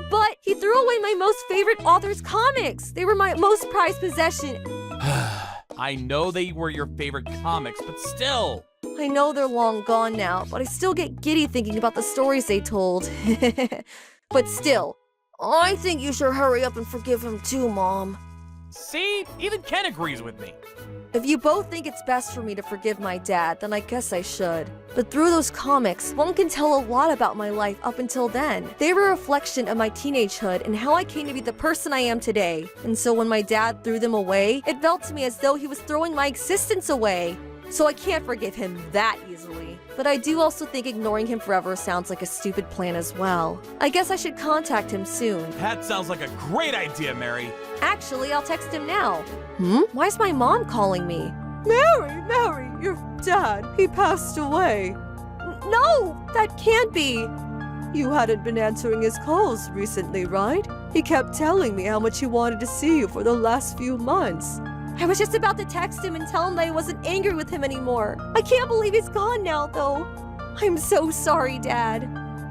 But he threw away my most favorite author's comics. They were my most prized possession. I know they were your favorite comics, but still. I know they're long gone now, but I still get giddy thinking about the stories they told. But still, I think you should hurry up and forgive him too, Mom. See? Even Ken agrees with me. If you both think it's best for me to forgive my dad, then I guess I should. But through those comics, one can tell a lot about my life up until then. They were a reflection of my teenagehood and how I came to be the person I am today. And so when my dad threw them away, it felt to me as though he was throwing my existence away. So I can't forgive him that easily. But I do also think ignoring him forever sounds like a stupid plan as well. I guess I should contact him soon. That sounds like a great idea, Mary. Actually, I'll text him now. Why is my mom calling me? Mary, your dad, he passed away. No, that can't be. You hadn't been answering his calls recently, right? He kept telling me how much he wanted to see you for the last few months. I was just about to text him and tell him that I wasn't angry with him anymore. I can't believe he's gone now, though. I'm so sorry, Dad.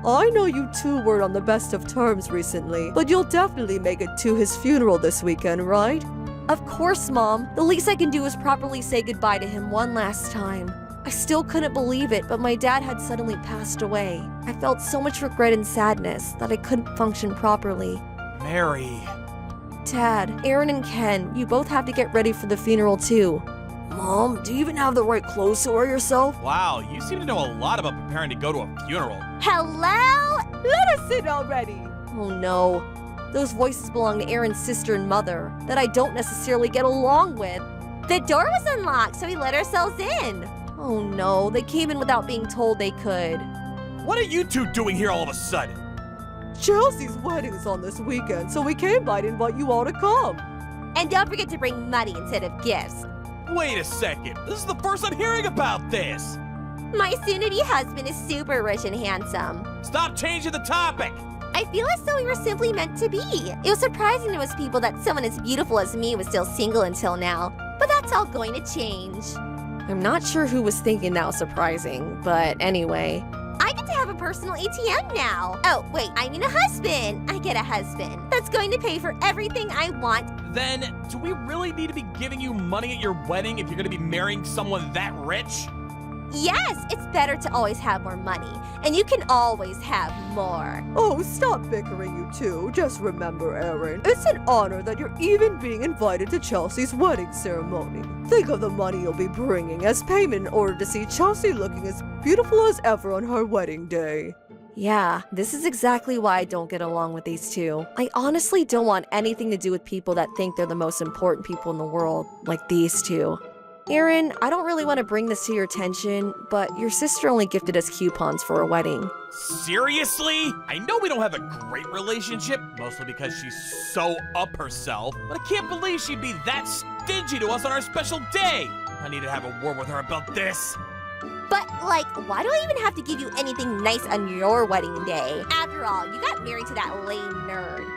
I know you two weren't on the best of terms recently, but you'll definitely make it to his funeral this weekend, right? Of course, Mom. The least I can do is properly say goodbye to him one last time. I still couldn't believe it, but my dad had suddenly passed away. I felt so much regret and sadness that I couldn't function properly. Mary. Dad, Aaron and Ken, you both have to get ready for the funeral too. Mom, do you even have the right clothes to wear yourself? Wow, you seem to know a lot about preparing to go to a funeral. Hello? Let us in already! Oh no. Those voices belong to Aaron's sister and mother that I don't necessarily get along with. The door was unlocked, so we let ourselves in. Oh no, they came in without being told they could. What are you two doing here all of a sudden? Chelsea's wedding's on this weekend, so we came by to invite you all to come. And don't forget to bring money instead of gifts. Wait a second. This is the first I'm hearing about this. My soon-to-be husband is super rich and handsome. Stop changing the topic. I feel as though we were simply meant to be. It was surprising to most people that someone as beautiful as me was still single until now. But that's all going to change. I'm not sure who was thinking that was surprising, but anyway. I get to have have a personal ATM now. Oh, wait, I need a husband. I get a husband. That's going to pay for everything I want. Then, do we really need to be giving you money at your wedding if you're gonna be marrying someone that rich? Yes, it's better to always have more money, and you can always have more. Oh, stop bickering, you two. Just remember, Aaron, it's an honor that you're even being invited to Chelsea's wedding ceremony. Think of the money you'll be bringing as payment in order to see Chelsea looking as beautiful as ever on her wedding day. Yeah, this is exactly why I don't get along with these two. I honestly don't want anything to do with people that think they're the most important people in the world, like these two. Aaron, I don't really want to bring this to your attention, but your sister only gifted us coupons for a wedding. Seriously? I know we don't have a great relationship, mostly because she's so up herself, but I can't believe she'd be that stingy to us on our special day. I need to have a word with her about this. But, like, why do I even have to give you anything nice on your wedding day? After all, you got married to that lame nerd.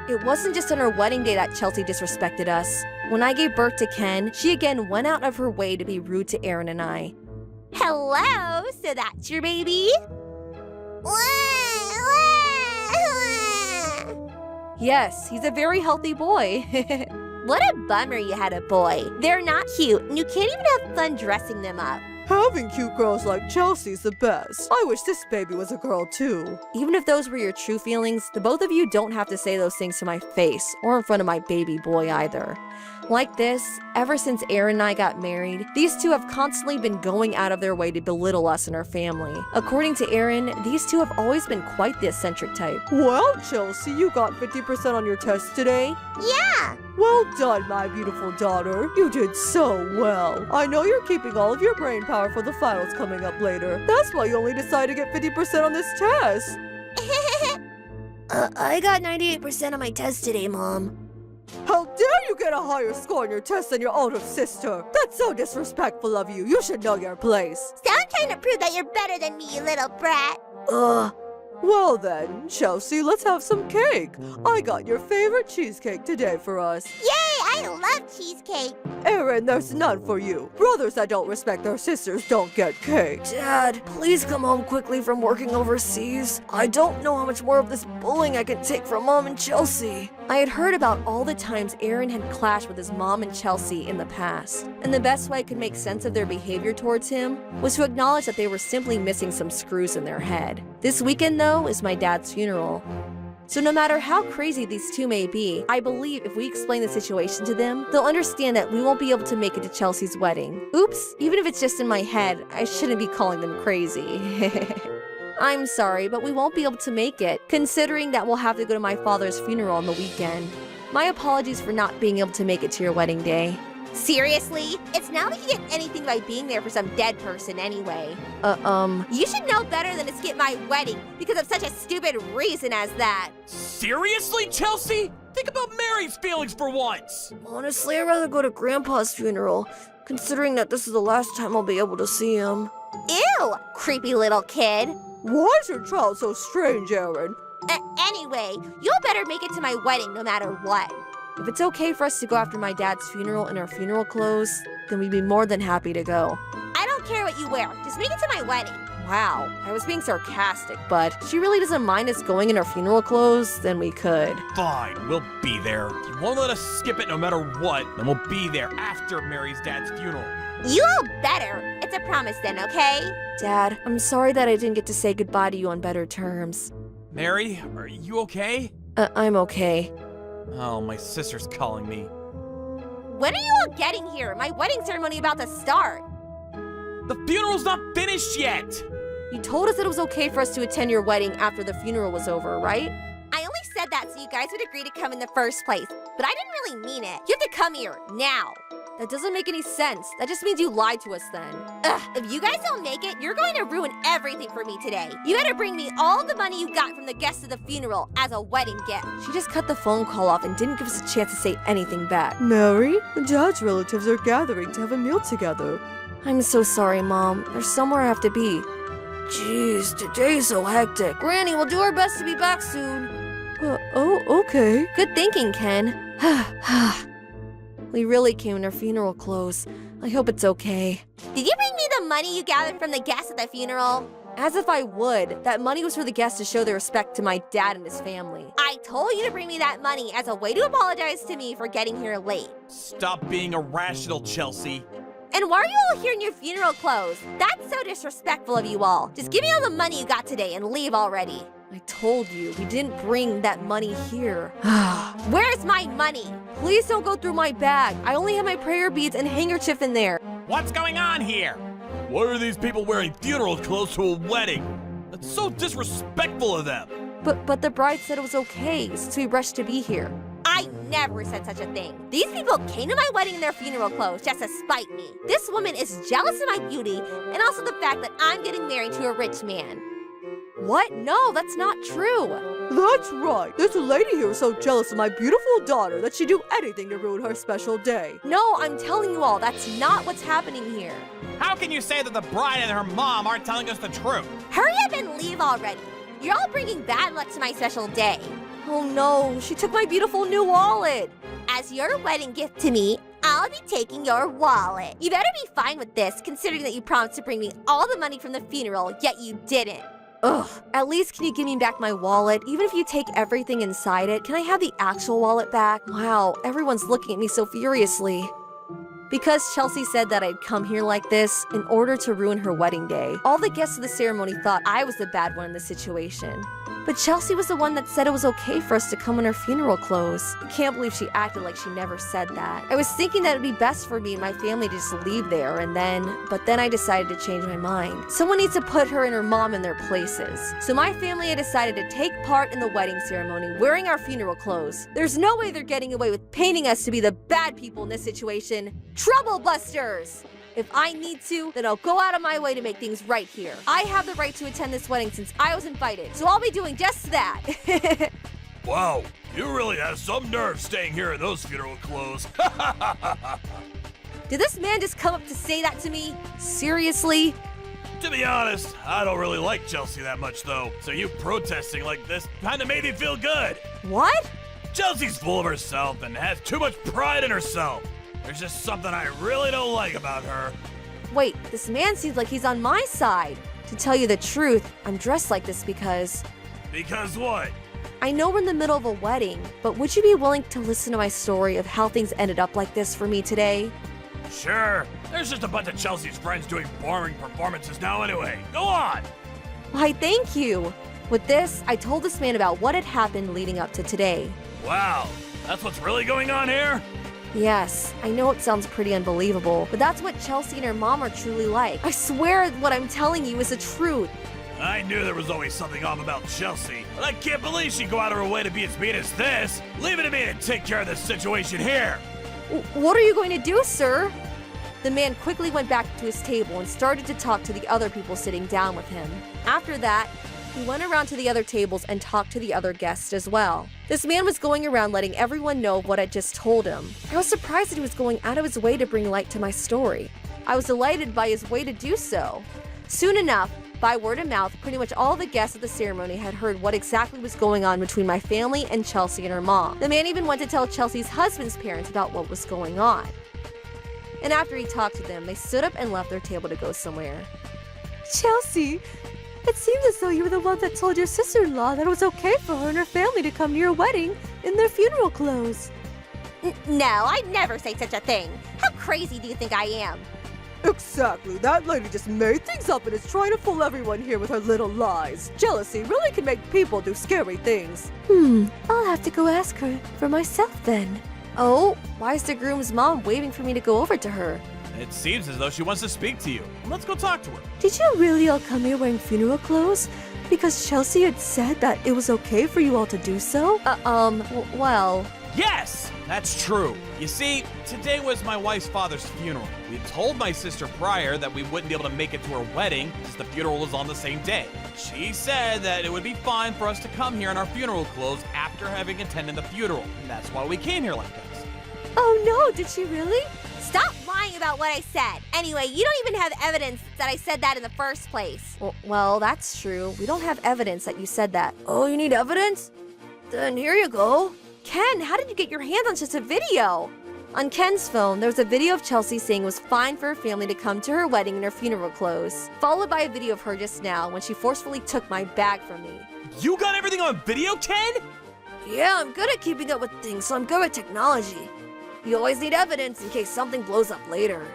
It wasn't just on our wedding day that Chelsea disrespected us. When I gave birth to Ken, she again went out of her way to be rude to Aaron and I. Hello, so that's your baby? Yes, he's a very healthy boy. What a bummer you had a boy. They're not cute, and you can't even have fun dressing them up. Having cute girls like Chelsea's the best. I wish this baby was a girl too. Even if those were your true feelings, the both of you don't have to say those things to my face or in front of my baby boy either. Like this, ever since Aaron and I got married, these two have constantly been going out of their way to belittle us and our family. According to Aaron, these two have always been quite the eccentric type. Well, Chelsea, you got 50% on your test today. Yeah! Well done, my beautiful daughter. You did so well. I know you're keeping all of your brain power for the finals coming up later. That's why you only decided to get 50% on this test. I got 98% on my test today, Mom. How dare you get a higher score on your test than your older sister? That's so disrespectful of you. You should know your place. So I'm trying to prove that you're better than me, you little brat. Well then, Chelsea, let's have some cake. I got your favorite cheesecake today for us. Yay, I love cheesecake. Aaron, there's none for you. Brothers that don't respect their sisters don't get cake. Dad, please come home quickly from working overseas. I don't know how much more of this bullying I can take from Mom and Chelsea. I had heard about all the times Aaron had clashed with his mom and Chelsea in the past, and the best way I could make sense of their behavior towards him was to acknowledge that they were simply missing some screws in their head. This weekend, though, is my dad's funeral. So no matter how crazy these two may be, I believe if we explain the situation to them, they'll understand that we won't be able to make it to Chelsea's wedding. Oops, even if it's just in my head, I shouldn't be calling them crazy. I'm sorry, but we won't be able to make it, considering that we'll have to go to my father's funeral on the weekend. My apologies for not being able to make it to your wedding day. Seriously? It's not like you get anything by being there for some dead person anyway. You should know better than to skip my wedding because of such a stupid reason as that. Seriously, Chelsea? Think about Mary's feelings for once. Honestly, I'd rather go to Grandpa's funeral, considering that this is the last time I'll be able to see him. Ew, creepy little kid. Why is your child so strange, Aaron? Anyway, you'll better make it to my wedding no matter what. If it's okay for us to go after my dad's funeral in our funeral clothes, then we'd be more than happy to go. I don't care what you wear, just make it to my wedding. Wow, I was being sarcastic, but if she really doesn't mind us going in our funeral clothes, then we could. Fine, we'll be there. If you won't let us skip it no matter what, then we'll be there after Mary's dad's funeral. You all better. It's a promise then, okay? Dad, I'm sorry that I didn't get to say goodbye to you on better terms. Mary, are you okay? I'm okay. Oh, my sister's calling me. When are you all getting here? My wedding ceremony about to start. The funeral's not finished yet! You told us that it was okay for us to attend your wedding after the funeral was over, right? I only said that so you guys would agree to come in the first place, but I didn't really mean it. You have to come here, now. That doesn't make any sense. That just means you lied to us then. Ugh, if you guys don't make it, you're going to ruin everything for me today. You better bring me all the money you got from the guests of the funeral as a wedding gift. She just cut the phone call off and didn't give us a chance to say anything back. Mary, Dad's relatives are gathering to have a meal together. I'm so sorry, Mom. There's somewhere I have to be. Jeez, today's so hectic. Granny, we'll do our best to be back soon. Oh, okay. Good thinking, Ken. We really came in our funeral clothes. I hope it's okay. Did you bring me the money you gathered from the guests at the funeral? As if I would. That money was for the guests to show their respect to my dad and his family. I told you to bring me that money as a way to apologize to me for getting here late. Stop being irrational, Chelsea. And why are you all here in your funeral clothes? That's so disrespectful of you all. Just give me all the money you got today and leave already. I told you, we didn't bring that money here. Where's my money? Please don't go through my bag. I only have my prayer beads and handkerchief in there. What's going on here? Why are these people wearing funeral clothes to a wedding? That's so disrespectful of them. But the bride said it was okay, since we rushed to be here. I never said such a thing. These people came to my wedding in their funeral clothes just to spite me. This woman is jealous of my beauty and also the fact that I'm getting married to a rich man. What? No, that's not true. That's right. This lady here is so jealous of my beautiful daughter that she'd do anything to ruin her special day. No, I'm telling you all, that's not what's happening here. How can you say that the bride and her mom aren't telling us the truth? Hurry up and leave already. You're all bringing bad luck to my special day. Oh no, she took my beautiful new wallet. As your wedding gift to me, I'll be taking your wallet. You better be fine with this, considering that you promised to bring me all the money from the funeral, yet you didn't. Ugh, at least can you give me back my wallet? Even if you take everything inside it, can I have the actual wallet back? Wow, everyone's looking at me so furiously. Because Chelsea said that I'd come here like this in order to ruin her wedding day, all the guests of the ceremony thought I was the bad one in the situation. But Chelsea was the one that said it was okay for us to come in her funeral clothes. I can't believe she acted like she never said that. I was thinking that it would be best for me and my family to just leave there but then I decided to change my mind. Someone needs to put her and her mom in their places. So my family had decided to take part in the wedding ceremony wearing our funeral clothes. There's no way they're getting away with painting us to be the bad people in this situation. Trouble busters! If I need to, then I'll go out of my way to make things right here. I have the right to attend this wedding since I was invited, so I'll be doing just that. Wow, you really have some nerve staying here in those funeral clothes. Did this man just come up to say that to me? Seriously? To be honest, I don't really like Chelsea that much though, so you protesting like this kinda made me feel good. What? Chelsea's full of herself and has too much pride in herself. There's just something I really don't like about her. Wait, this man seems like he's on my side. To tell you the truth, I'm dressed like this because... Because what? I know we're in the middle of a wedding, but would you be willing to listen to my story of how things ended up like this for me today? Sure. There's just a bunch of Chelsea's friends doing boring performances now anyway. Go on! Why, thank you. With this, I told this man about what had happened leading up to today. Wow, that's what's really going on here? Yes, I know it sounds pretty unbelievable, but that's what Chelsea and her mom are truly like. I swear what I'm telling you is the truth. I knew there was always something off about Chelsea, but I can't believe she'd go out of her way to be as mean as this. Leave it to me to take care of this situation here. What are you going to do, sir? The man quickly went back to his table and started to talk to the other people sitting down with him. After that, he went around to the other tables and talked to the other guests as well. This man was going around letting everyone know what I just told him. I was surprised that he was going out of his way to bring light to my story. I was delighted by his way to do so. Soon enough, by word of mouth, pretty much all the guests at the ceremony had heard what exactly was going on between my family and Chelsea and her mom. The man even went to tell Chelsea's husband's parents about what was going on. And after he talked to them, they stood up and left their table to go somewhere. Chelsea, it seems as though you were the one that told your sister-in-law that it was okay for her and her family to come to your wedding in their funeral clothes. No, I'd never say such a thing. How crazy do you think I am? Exactly. That lady just made things up and is trying to fool everyone here with her little lies. Jealousy really can make people do scary things. I'll have to go ask her for myself then. Oh, why is the groom's mom waiting for me to go over to her? It seems as though she wants to speak to you. Let's go talk to her. Did you really all come here wearing funeral clothes? Because Chelsea had said that it was okay for you all to do so? Well... Yes, that's true. You see, today was my wife's father's funeral. We told my sister prior that we wouldn't be able to make it to her wedding since the funeral was on the same day. She said that it would be fine for us to come here in our funeral clothes after having attended the funeral. And that's why we came here like this. Oh no, did she really? Stop lying about what I said. Anyway, you don't even have evidence that I said that in the first place. Well, that's true. We don't have evidence that you said that. Oh, you need evidence? Then here you go. Ken, how did you get your hands on just a video? On Ken's phone, there was a video of Chelsea saying it was fine for her family to come to her wedding in her funeral clothes, followed by a video of her just now when she forcefully took my bag from me. You got everything on video, Ken? Yeah, I'm good at keeping up with things, so I'm good at technology. You always need evidence in case something blows up later.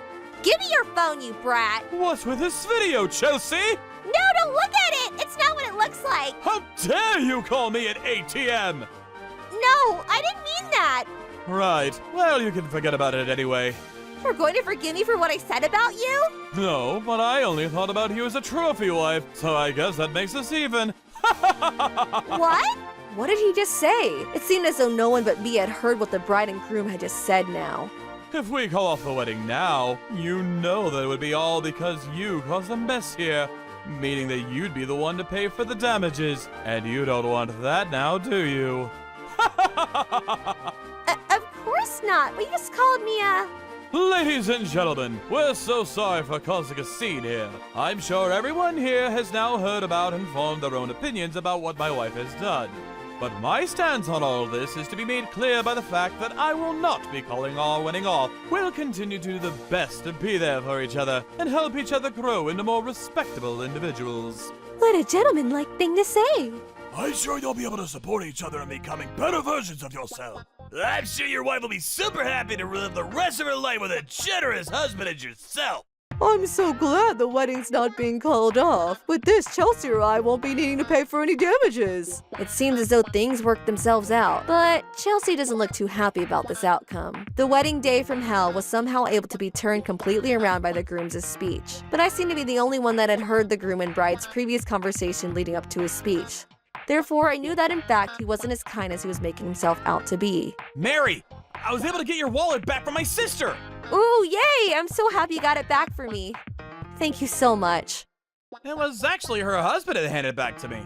Give me your phone, you brat. What's with this video, Chelsea? No, don't look at it. It's not what it looks like. How dare you call me an ATM? No, I didn't mean that. Right. Well, you can forget about it anyway. You're going to forgive me for what I said about you? No, but I only thought about you as a trophy wife, so I guess that makes us even. What? What did he just say? It seemed as though no one but me had heard what the bride and groom had just said now. If we call off the wedding now, you know that it would be all because you caused a mess here. Meaning that you'd be the one to pay for the damages. And you don't want that now, do you? Of course not. Well, you just called me a... Ladies and gentlemen, we're so sorry for causing a scene here. I'm sure everyone here has now heard about and formed their own opinions about what my wife has done. But my stance on all this is to be made clear by the fact that I will not be calling our wedding off. We'll continue to do the best to be there for each other and help each other grow into more respectable individuals. What a gentlemanlike thing to say. I'm sure you'll be able to support each other in becoming better versions of yourself. I'm sure your wife will be super happy to live the rest of her life with a generous husband as yourself. I'm so glad the wedding's not being called off. With this, Chelsea or I won't be needing to pay for any damages. It seems as though things worked themselves out, but Chelsea doesn't look too happy about this outcome. The wedding day from hell was somehow able to be turned completely around by the groom's speech, but I seem to be the only one that had heard the groom and bride's previous conversation leading up to his speech. Therefore, I knew that in fact he wasn't as kind as he was making himself out to be. Mary, I was able to get your wallet back from my sister. Ooh, yay! I'm so happy you got it back for me. Thank you so much. It was actually her husband that handed it back to me.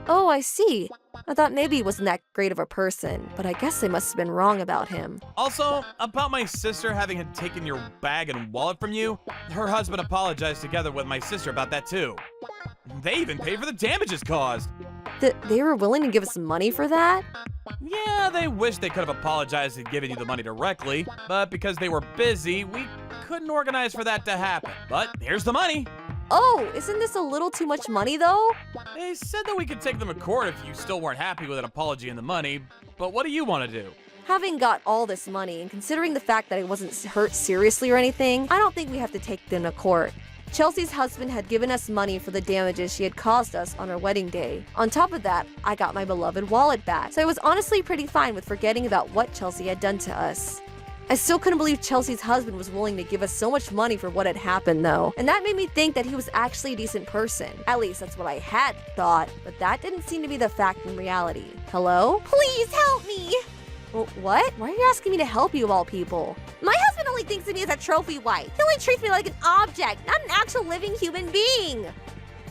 Oh, I see. I thought maybe he wasn't that great of a person, but I guess I must have been wrong about him. Also, about my sister having had taken your bag and wallet from you, her husband apologized together with my sister about that too. They even paid for the damages caused. They were willing to give us money for that? Yeah, they wish they could have apologized and given you the money directly, but because they were busy, we couldn't organize for that to happen. But here's the money. Oh, isn't this a little too much money though? They said that we could take them to court if you still weren't happy with an apology and the money, but what do you want to do? Having got all this money and considering the fact that I wasn't hurt seriously or anything, I don't think we have to take them to court. Chelsea's husband had given us money for the damages she had caused us on our wedding day. On top of that, I got my beloved wallet back, so I was honestly pretty fine with forgetting about what Chelsea had done to us. I still couldn't believe Chelsea's husband was willing to give us so much money for what had happened though, and that made me think that he was actually a decent person. At least that's what I had thought, but that didn't seem to be the fact in reality. Hello? Please help me. Well, what? Why are you asking me to help you of all people? My husband only thinks of me as a trophy wife. He only treats me like an object, not an actual living human being.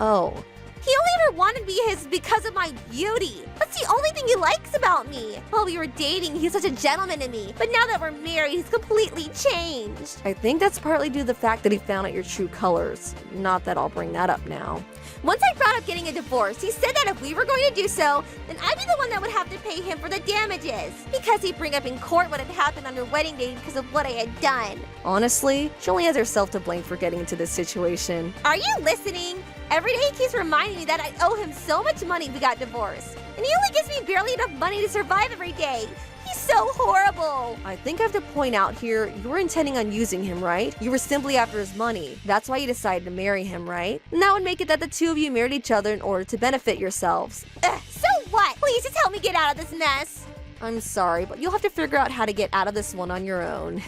Oh. He only ever wanted me his because of my beauty. That's the only thing he likes about me. While we were dating, he was such a gentleman to me. But now that we're married, he's completely changed. I think that's partly due to the fact that he found out your true colors. Not that I'll bring that up now. Once I brought up getting a divorce, he said that if we were going to do so, then I'd be the one that would have to pay him for the damages. Because he'd bring up in court what had happened on her wedding day because of what I had done. Honestly, she only has herself to blame for getting into this situation. Are you listening? Every day he keeps reminding me that I owe him so much money if we got divorced. And he only gives me barely enough money to survive every day. He's so horrible. I think I have to point out here, you were intending on using him, right? You were simply after his money. That's why you decided to marry him, right? And that would make it that the two of you married each other in order to benefit yourselves. So what? Please just help me get out of this mess. I'm sorry, but you'll have to figure out how to get out of this one on your own.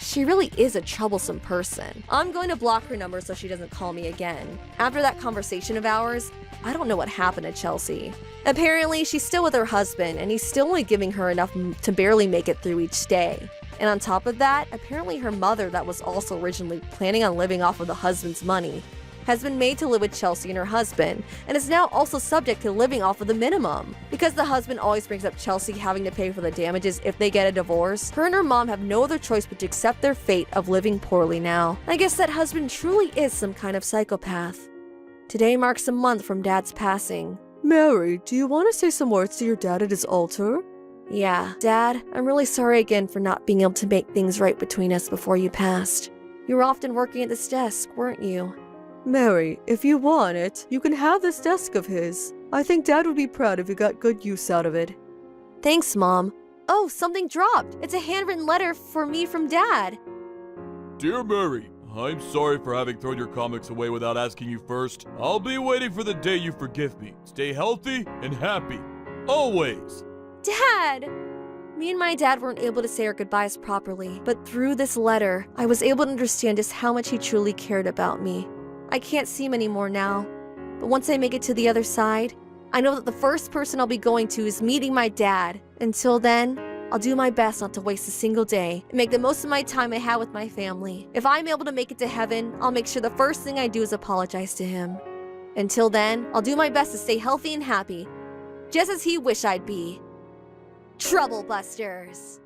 She really is a troublesome person. I'm going to block her number so she doesn't call me again. After that conversation of ours, I don't know what happened to Chelsea. Apparently, she's still with her husband, and he's still only giving her enough to barely make it through each day. And on top of that, apparently her mother, that was also originally planning on living off of the husband's money, has been made to live with Chelsea and her husband, and is now also subject to living off of the minimum. Because the husband always brings up Chelsea having to pay for the damages if they get a divorce, her and her mom have no other choice but to accept their fate of living poorly now. I guess that husband truly is some kind of psychopath. Today marks a month from Dad's passing. Mary, do you want to say some words to your dad at his altar? Yeah, Dad, I'm really sorry again for not being able to make things right between us before you passed. You were often working at this desk, weren't you? Mary, if you want it, you can have this desk of his. I think Dad would be proud if you got good use out of it. Thanks, Mom. Oh, something dropped. It's a handwritten letter for me from Dad. Dear Mary, I'm sorry for having thrown your comics away without asking you first. I'll be waiting for the day you forgive me. Stay healthy and happy. Always. Dad! Me and my dad weren't able to say our goodbyes properly, but through this letter, I was able to understand just how much he truly cared about me. I can't see him anymore now, but once I make it to the other side, I know that the first person I'll be going to is meeting my dad. Until then, I'll do my best not to waste a single day and make the most of my time I have with my family. If I'm able to make it to heaven, I'll make sure the first thing I do is apologize to him. Until then, I'll do my best to stay healthy and happy, just as he wished I'd be. Trouble Busters.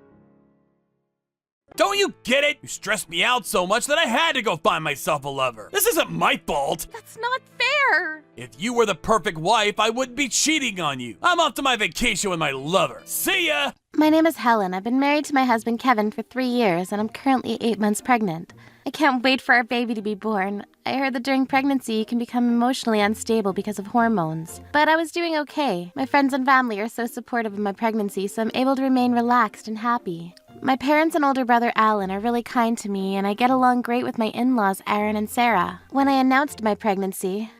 Don't you get it? You stressed me out so much that I had to go find myself a lover. This isn't my fault. That's not fair. If you were the perfect wife, I wouldn't be cheating on you. I'm off to my vacation with my lover. See ya! My name is Helen. I've been married to my husband Kevin for 3 years, and I'm currently 8 months pregnant. I can't wait for our baby to be born. I heard that during pregnancy you can become emotionally unstable because of hormones. But I was doing okay. My friends and family are so supportive of my pregnancy, so I'm able to remain relaxed and happy. My parents and older brother Alan are really kind to me, and I get along great with my in-laws Aaron and Sarah. When I announced my pregnancy...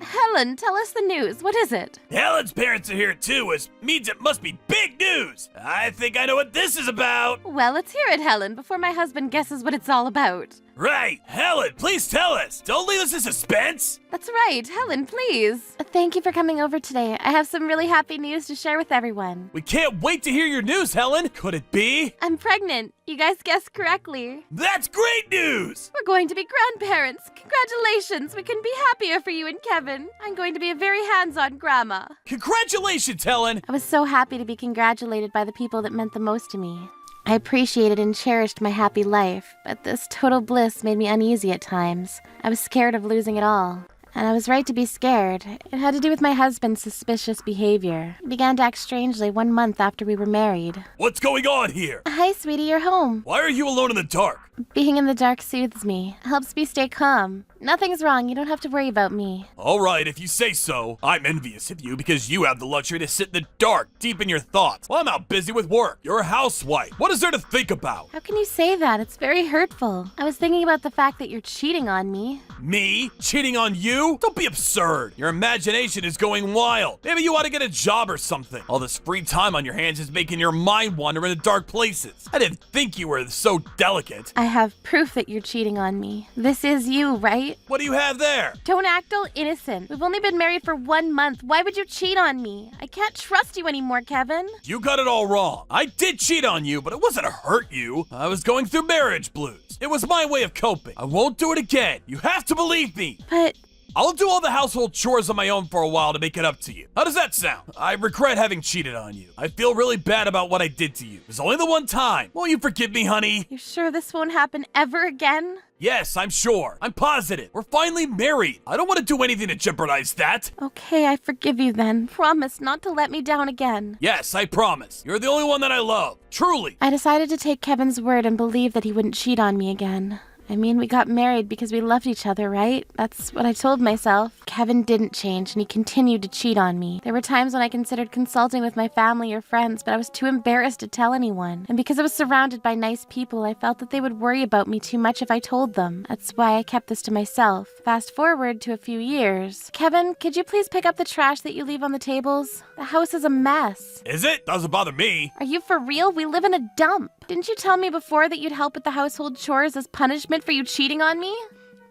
Helen, tell us the news. What is it? Helen's parents are here too, which means it must be big news. I think I know what this is about. Well, let's hear it, Helen, before my husband guesses what it's all about. Right. Helen, please tell us. Don't leave us in suspense. That's right. Helen, please. Thank you for coming over today. I have some really happy news to share with everyone. We can't wait to hear your news, Helen. Could it be? I'm pregnant. You guys guessed correctly. That's great news! We're going to be grandparents. Congratulations. We couldn't be happier for you and Kevin. I'm going to be a very hands-on grandma. Congratulations, Helen! I was so happy to be congratulated by the people that meant the most to me. I appreciated and cherished my happy life, but this total bliss made me uneasy at times. I was scared of losing it all. And I was right to be scared. It had to do with my husband's suspicious behavior. He began to act strangely 1 month after we were married. What's going on here? Hi, sweetie, you're home. Why are you alone in the dark? Being in the dark soothes me, helps me stay calm. Nothing's wrong, you don't have to worry about me. Alright, if you say so. I'm envious of you because you have the luxury to sit in the dark, deep in your thoughts. Well, I'm out busy with work. You're a housewife. What is there to think about? How can you say that? It's very hurtful. I was thinking about the fact that you're cheating on me. Me? Cheating on you? Don't be absurd. Your imagination is going wild. Maybe you ought to get a job or something. All this free time on your hands is making your mind wander into dark places. I didn't think you were so delicate. I have proof that you're cheating on me. This is you, right? What do you have there? Don't act all innocent. We've only been married for 1 month. Why would you cheat on me? I can't trust you anymore, Kevin. You got it all wrong. I did cheat on you, but it wasn't to hurt you. I was going through marriage blues. It was my way of coping. I won't do it again. You have to believe me. But... I'll do all the household chores on my own for a while to make it up to you. How does that sound? I regret having cheated on you. I feel really bad about what I did to you. It was only the one time. Won't you forgive me, honey? You sure this won't happen ever again? Yes, I'm sure. I'm positive. We're finally married. I don't want to do anything to jeopardize that. Okay, I forgive you then. Promise not to let me down again. Yes, I promise. You're the only one that I love. Truly. I decided to take Kevin's word and believe that he wouldn't cheat on me again. I mean, we got married because we loved each other, right? That's what I told myself. Kevin didn't change, and he continued to cheat on me. There were times when I considered consulting with my family or friends, but I was too embarrassed to tell anyone. And because I was surrounded by nice people, I felt that they would worry about me too much if I told them. That's why I kept this to myself. Fast forward to a few years. Kevin, could you please pick up the trash that you leave on the tables? The house is a mess. Is it? Doesn't bother me. Are you for real? We live in a dump. Didn't you tell me before that you'd help with the household chores as punishment for you cheating on me?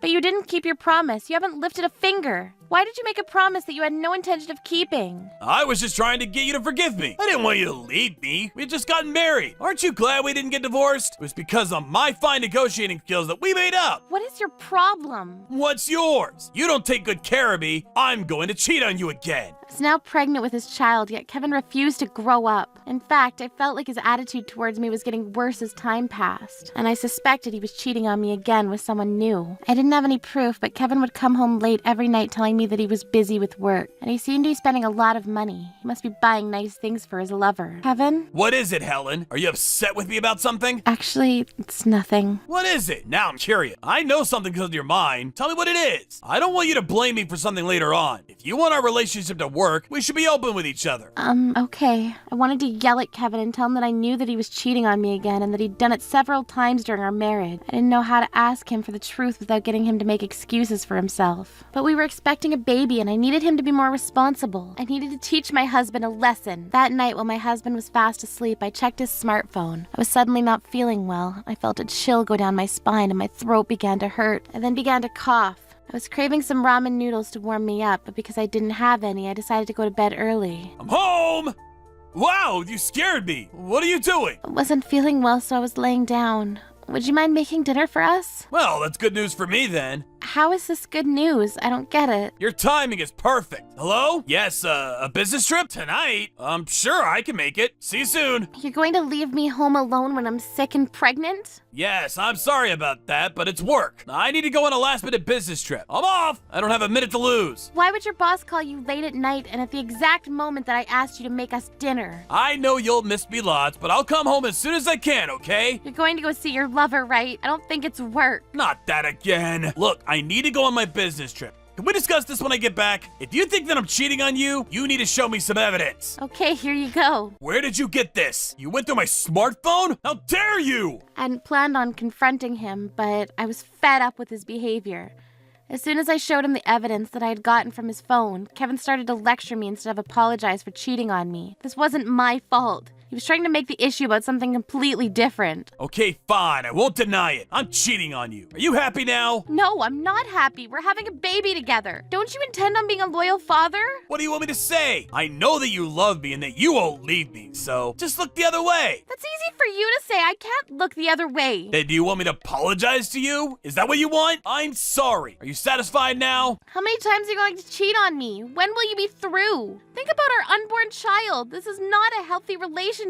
But you didn't keep your promise. You haven't lifted a finger. Why did you make a promise that you had no intention of keeping? I was just trying to get you to forgive me. I didn't want you to leave me. We had just gotten married. Aren't you glad we didn't get divorced? It was because of my fine negotiating skills that we made up. What is your problem? What's yours? You don't take good care of me. I'm going to cheat on you again. I was now pregnant with his child, yet Kevin refused to grow up. In fact, I felt like his attitude towards me was getting worse as time passed, and I suspected he was cheating on me again with someone new. I didn't have any proof, but Kevin would come home late every night telling me me that he was busy with work, and he seemed to be spending a lot of money. He must be buying nice things for his lover. Kevin? What is it, Helen? Are you upset with me about something? Actually, it's nothing. What is it? Now I'm curious. I know something because of your mind. Tell me what it is. I don't want you to blame me for something later on. If you want our relationship to work, we should be open with each other. Okay. I wanted to yell at Kevin and tell him that I knew that he was cheating on me again and that he'd done it several times during our marriage. I didn't know how to ask him for the truth without getting him to make excuses for himself. But we were expecting a baby and I needed him to be more responsible. I needed to teach my husband a lesson. That night while my husband was fast asleep, I checked his smartphone. I was suddenly not feeling well. I felt a chill go down my spine and my throat began to hurt. I then began to cough. I was craving some ramen noodles to warm me up, but because I didn't have any, I decided to go to bed early. I'm home! Wow, you scared me. What are you doing? I wasn't feeling well, so I was laying down. Would you mind making dinner for us? Well, that's good news for me then. How is this good news? I don't get it. Your timing is perfect. Hello? Yes, a business trip? Tonight? I'm sure I can make it. See you soon. You're going to leave me home alone when I'm sick and pregnant? Yes, I'm sorry about that, but it's work. I need to go on a last-minute business trip. I'm off. I don't have a minute to lose. Why would your boss call you late at night and at the exact moment that I asked you to make us dinner? I know you'll miss me lots, but I'll come home as soon as I can, okay? You're going to go see your lover, right? I don't think it's work. Not that again. Look, I need to go on my business trip. Can we discuss this when I get back? If you think that I'm cheating on you, you need to show me some evidence. Okay, here you go. Where did you get this? You went through my smartphone? How dare you! I hadn't planned on confronting him, but I was fed up with his behavior. As soon as I showed him the evidence that I had gotten from his phone, Kevin started to lecture me instead of apologize for cheating on me. This wasn't my fault. He was trying to make the issue about something completely different. Okay, fine. I won't deny it. I'm cheating on you. Are you happy now? No, I'm not happy. We're having a baby together. Don't you intend on being a loyal father? What do you want me to say? I know that you love me and that you won't leave me, so just look the other way. That's easy for you to say. I can't look the other way. Then do you want me to apologize to you? Is that what you want? I'm sorry. Are you satisfied now? How many times are you going to cheat on me? When will you be through? Think about our unborn child. This is not a healthy relationship.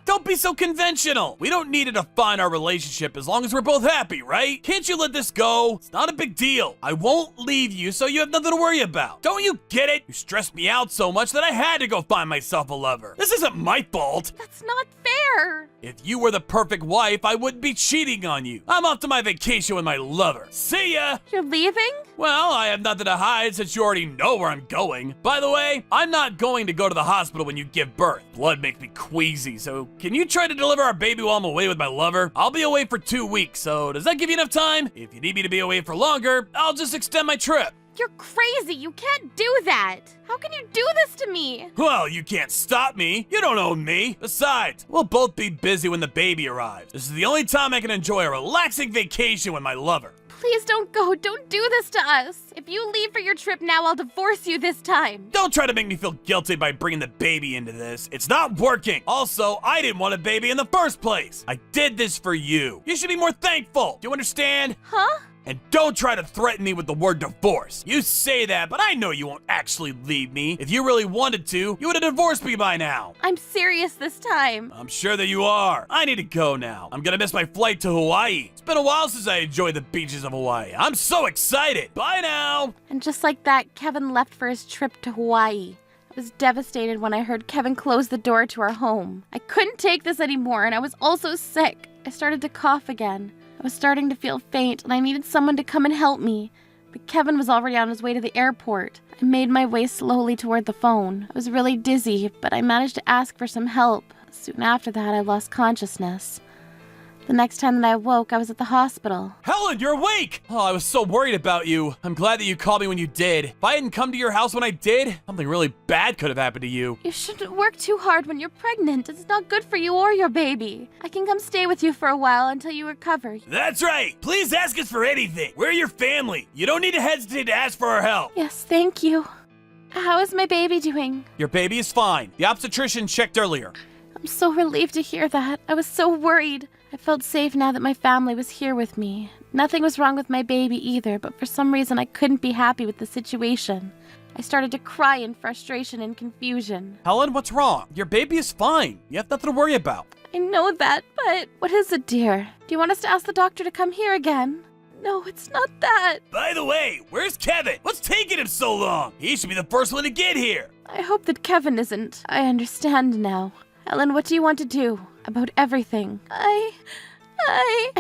Don't be so conventional. We don't need to define our relationship as long as we're both happy, right? Can't you let this go? It's not a big deal. I won't leave you, so you have nothing to worry about. Don't you get it? You stressed me out so much that I had to go find myself a lover. This isn't my fault. That's not fair. If you were the perfect wife, I wouldn't be cheating on you. I'm off to my vacation with my lover. See ya! You're leaving? Well, I have nothing to hide since you already know where I'm going. By the way, I'm not going to go to the hospital when you give birth. Blood makes me queasy, so can you try to deliver our baby while I'm away with my lover? I'll be away for 2 weeks, so does that give you enough time? If you need me to be away for longer, I'll just extend my trip. You're crazy. You can't do that. How can you do this to me? Well, you can't stop me. You don't own me. Besides, we'll both be busy when the baby arrives. This is the only time I can enjoy a relaxing vacation with my lover. Please don't go. Don't do this to us. If you leave for your trip now, I'll divorce you this time. Don't try to make me feel guilty by bringing the baby into this. It's not working. Also, I didn't want a baby in the first place. I did this for you. You should be more thankful. Do you understand? Huh? And don't try to threaten me with the word divorce. You say that, but I know you won't actually leave me. If you really wanted to, you would have divorced me by now. I'm serious this time. I'm sure that you are. I need to go now. I'm gonna miss my flight to Hawaii. It's been a while since I enjoyed the beaches of Hawaii. I'm so excited. Bye now. And just like that, Kevin left for his trip to Hawaii. I was devastated when I heard Kevin close the door to our home. I couldn't take this anymore, and I was also sick. I started to cough again. I was starting to feel faint, and I needed someone to come and help me. But Kevin was already on his way to the airport. I made my way slowly toward the phone. I was really dizzy, but I managed to ask for some help. Soon after that, I lost consciousness. The next time that I awoke, I was at the hospital. Helen, you're awake! Oh, I was so worried about you. I'm glad that you called me when you did. If I hadn't come to your house when I did, something really bad could have happened to you. You shouldn't work too hard when you're pregnant. It's not good for you or your baby. I can come stay with you for a while until you recover. That's right. Please ask us for anything. We're your family. You don't need to hesitate to ask for our help. Yes, thank you. How is my baby doing? Your baby is fine. The obstetrician checked earlier. I'm so relieved to hear that. I was so worried. I felt safe now that my family was here with me. Nothing was wrong with my baby either, but for some reason I couldn't be happy with the situation. I started to cry in frustration and confusion. Helen, what's wrong? Your baby is fine. You have nothing to worry about. I know that, but what is it, dear? Do you want us to ask the doctor to come here again? No, it's not that. By the way, where's Kevin? What's taking him so long? He should be the first one to get here. I hope that Kevin isn't. I understand now. Helen, what do you want to do about everything? I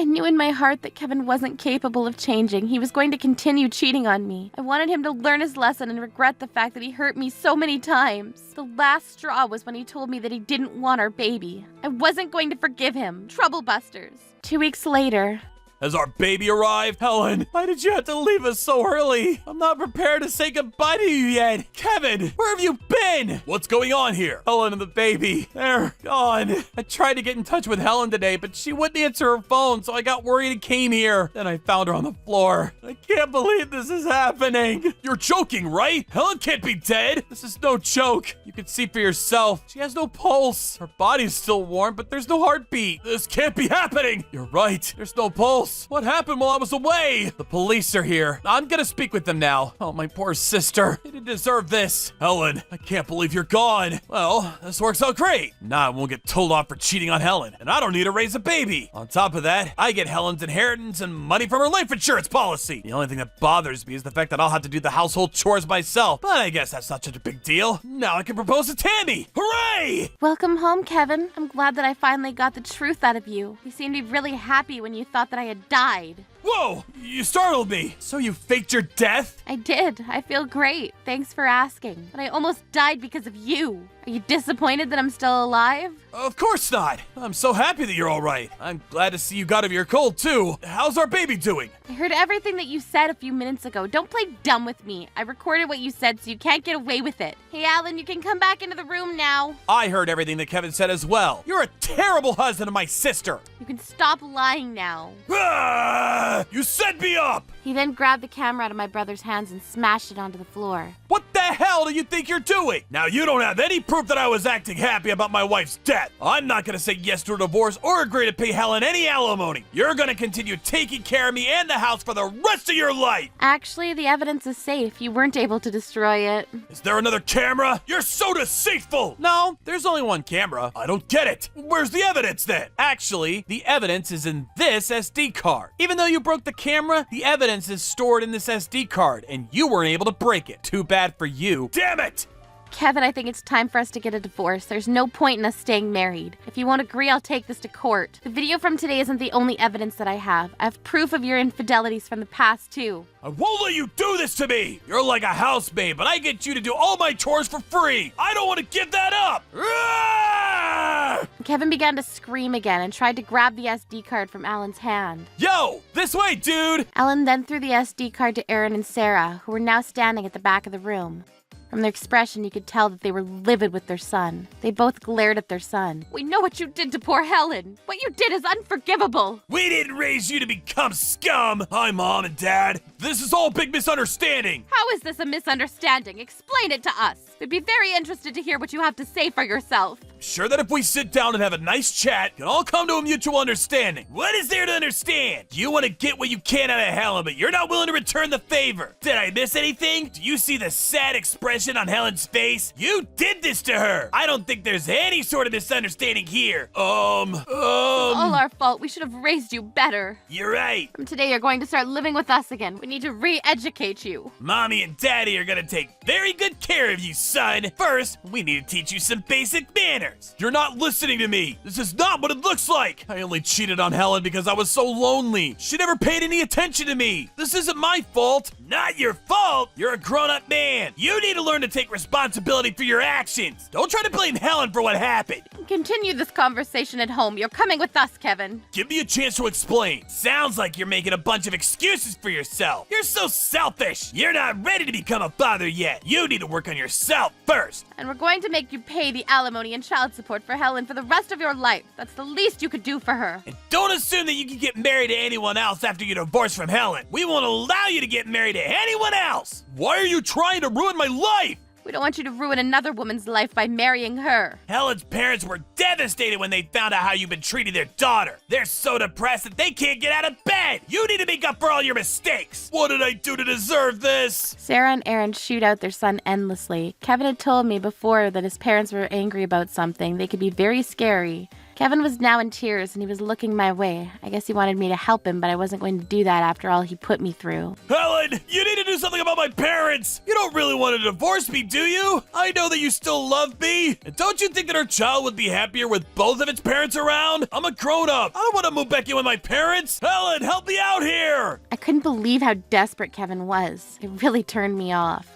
knew in my heart that Kevin wasn't capable of changing. He was going to continue cheating on me. I wanted him to learn his lesson and regret the fact that he hurt me so many times. The last straw was when he told me that he didn't want our baby. I wasn't going to forgive him. Troublebusters. 2 weeks later, Has our baby arrived? Helen, why did you have to leave us so early? I'm not prepared to say goodbye to you yet. Kevin, where have you been? What's going on here? Helen and the baby, they're gone. I tried to get in touch with Helen today, but she wouldn't answer her phone, so I got worried and came here. Then I found her on the floor. I can't believe this is happening. You're joking, right? Helen can't be dead. This is no joke. You can see for yourself. She has no pulse. Her body's still warm, but there's no heartbeat. This can't be happening. You're right. There's no pulse. What happened while I was away? The police are here. I'm gonna speak with them now. Oh, my poor sister. They didn't deserve this. Helen, I can't believe you're gone. Well, this works out great. Now I won't get told off for cheating on Helen, and I don't need to raise a baby. On top of that, I get Helen's inheritance and money from her life insurance policy. The only thing that bothers me is the fact that I'll have to do the household chores myself, but I guess that's not such a big deal. Now I can propose to Tammy. Hooray! welcome home, Kevin. I'm glad that I finally got the truth out of you. You seemed to be really happy when you thought that I had died. Whoa, you startled me. So you faked your death? I did. I feel great. Thanks for asking. But I almost died because of you. Are you disappointed that I'm still alive? Of course not. I'm so happy that you're all right. I'm glad to see you got over your cold, too. How's our baby doing? I heard everything that you said a few minutes ago. Don't play dumb with me. I recorded what you said, so you can't get away with it. Hey, Alan, you can come back into the room now. I heard everything that Kevin said as well. You're a terrible husband to my sister. You can stop lying now. Ah, you set me up! He then grabbed the camera out of my brother's hands and smashed it onto the floor. What the hell do you think you're doing? Now you don't have any proof that I was acting happy about my wife's death. I'm not gonna say yes to a divorce or agree to pay Helen any alimony. You're gonna continue taking care of me and the house for the rest of your life. Actually, the evidence is safe. You weren't able to destroy it. Is there another camera? You're so deceitful! No, there's only one camera. I don't get it. Where's the evidence then? Actually, the evidence is in this SD card. Even though you broke the camera, the evidence is stored in this SD card, and you weren't able to break it. Too bad for you. Damn it! Kevin, I think it's time for us to get a divorce. There's no point in us staying married. If you won't agree, I'll take this to court. The video from today isn't the only evidence that I have. I have proof of your infidelities from the past, too. I won't let you do this to me! You're like a housemaid, but I get you to do all my chores for free! I don't want to give that up! Ah! Kevin began to scream again and tried to grab the SD card from Alan's hand. Yo, this way, dude! Alan then threw the SD card to Aaron and Sarah, who were now standing at the back of the room. From their expression, you could tell that they were livid with their son. They both glared at their son. We know what you did to poor Helen. What you did is unforgivable. We didn't raise you to become scum! Hi, Mom and Dad. This is all a big misunderstanding! How is this a misunderstanding? Explain it to us. We'd be very interested to hear what you have to say for yourself. Sure that if we sit down and have a nice chat, we can all come to a mutual understanding. What is there to understand? You want to get what you can out of Helen, but you're not willing to return the favor. Did I miss anything? Do you see the sad expression on Helen's face? You did this to her. I don't think there's any sort of misunderstanding here. It's all our fault. We should have raised you better. You're right. From today, you're going to start living with us again. We need to re-educate you. Mommy and Daddy are gonna take very good care of you, son. First, we need to teach you some basic manners. You're not listening to me. This is not what it looks like. I only cheated on Helen because I was so lonely. She never paid any attention to me. This isn't my fault. Not your fault. You're a grown-up man. You need to learn to take responsibility for your actions. Don't try to blame Helen for what happened. Continue this conversation at home. You're coming with us, Kevin. Give me a chance to explain. Sounds like you're making a bunch of excuses for yourself. You're so selfish. You're not ready to become a father yet. You need to work on yourself first. And we're going to make you pay the alimony and child support for Helen for the rest of your life. That's the least you could do for her. And don't assume that you can get married to anyone else after you divorce from Helen. We won't allow you to get married to anyone else. Why are you trying to ruin my life? We don't want you to ruin another woman's life by marrying her. Helen's parents were devastated when they found out how you've been treating their daughter. They're so depressed that they can't get out of bed. You need to make up for all your mistakes. What did I do to deserve this? Sarah and Aaron shoot out their son endlessly. Kevin had told me before that his parents were angry about something. They could be very scary. Kevin was now in tears and he was looking my way. I guess he wanted me to help him, but I wasn't going to do that after all he put me through. Helen, you need to do something about my parents. You don't really want to divorce me, do you? I know that you still love me. And don't you think that our child would be happier with both of its parents around? I'm a grown-up. I don't want to move back in with my parents. Helen, help me out here. I couldn't believe how desperate Kevin was. It really turned me off.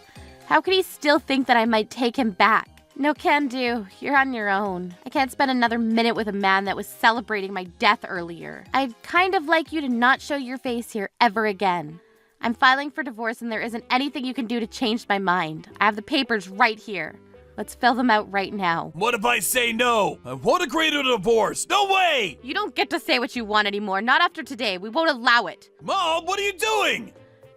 How could he still think that I might take him back? No can do. You're on your own. I can't spend another minute with a man that was celebrating my death earlier. I'd kind of like you to not show your face here ever again. I'm filing for divorce and there isn't anything you can do to change my mind. I have the papers right here. Let's fill them out right now. What if I say no? I won't agree to a divorce. No way! You don't get to say what you want anymore. Not after today. We won't allow it. Mom, what are you doing?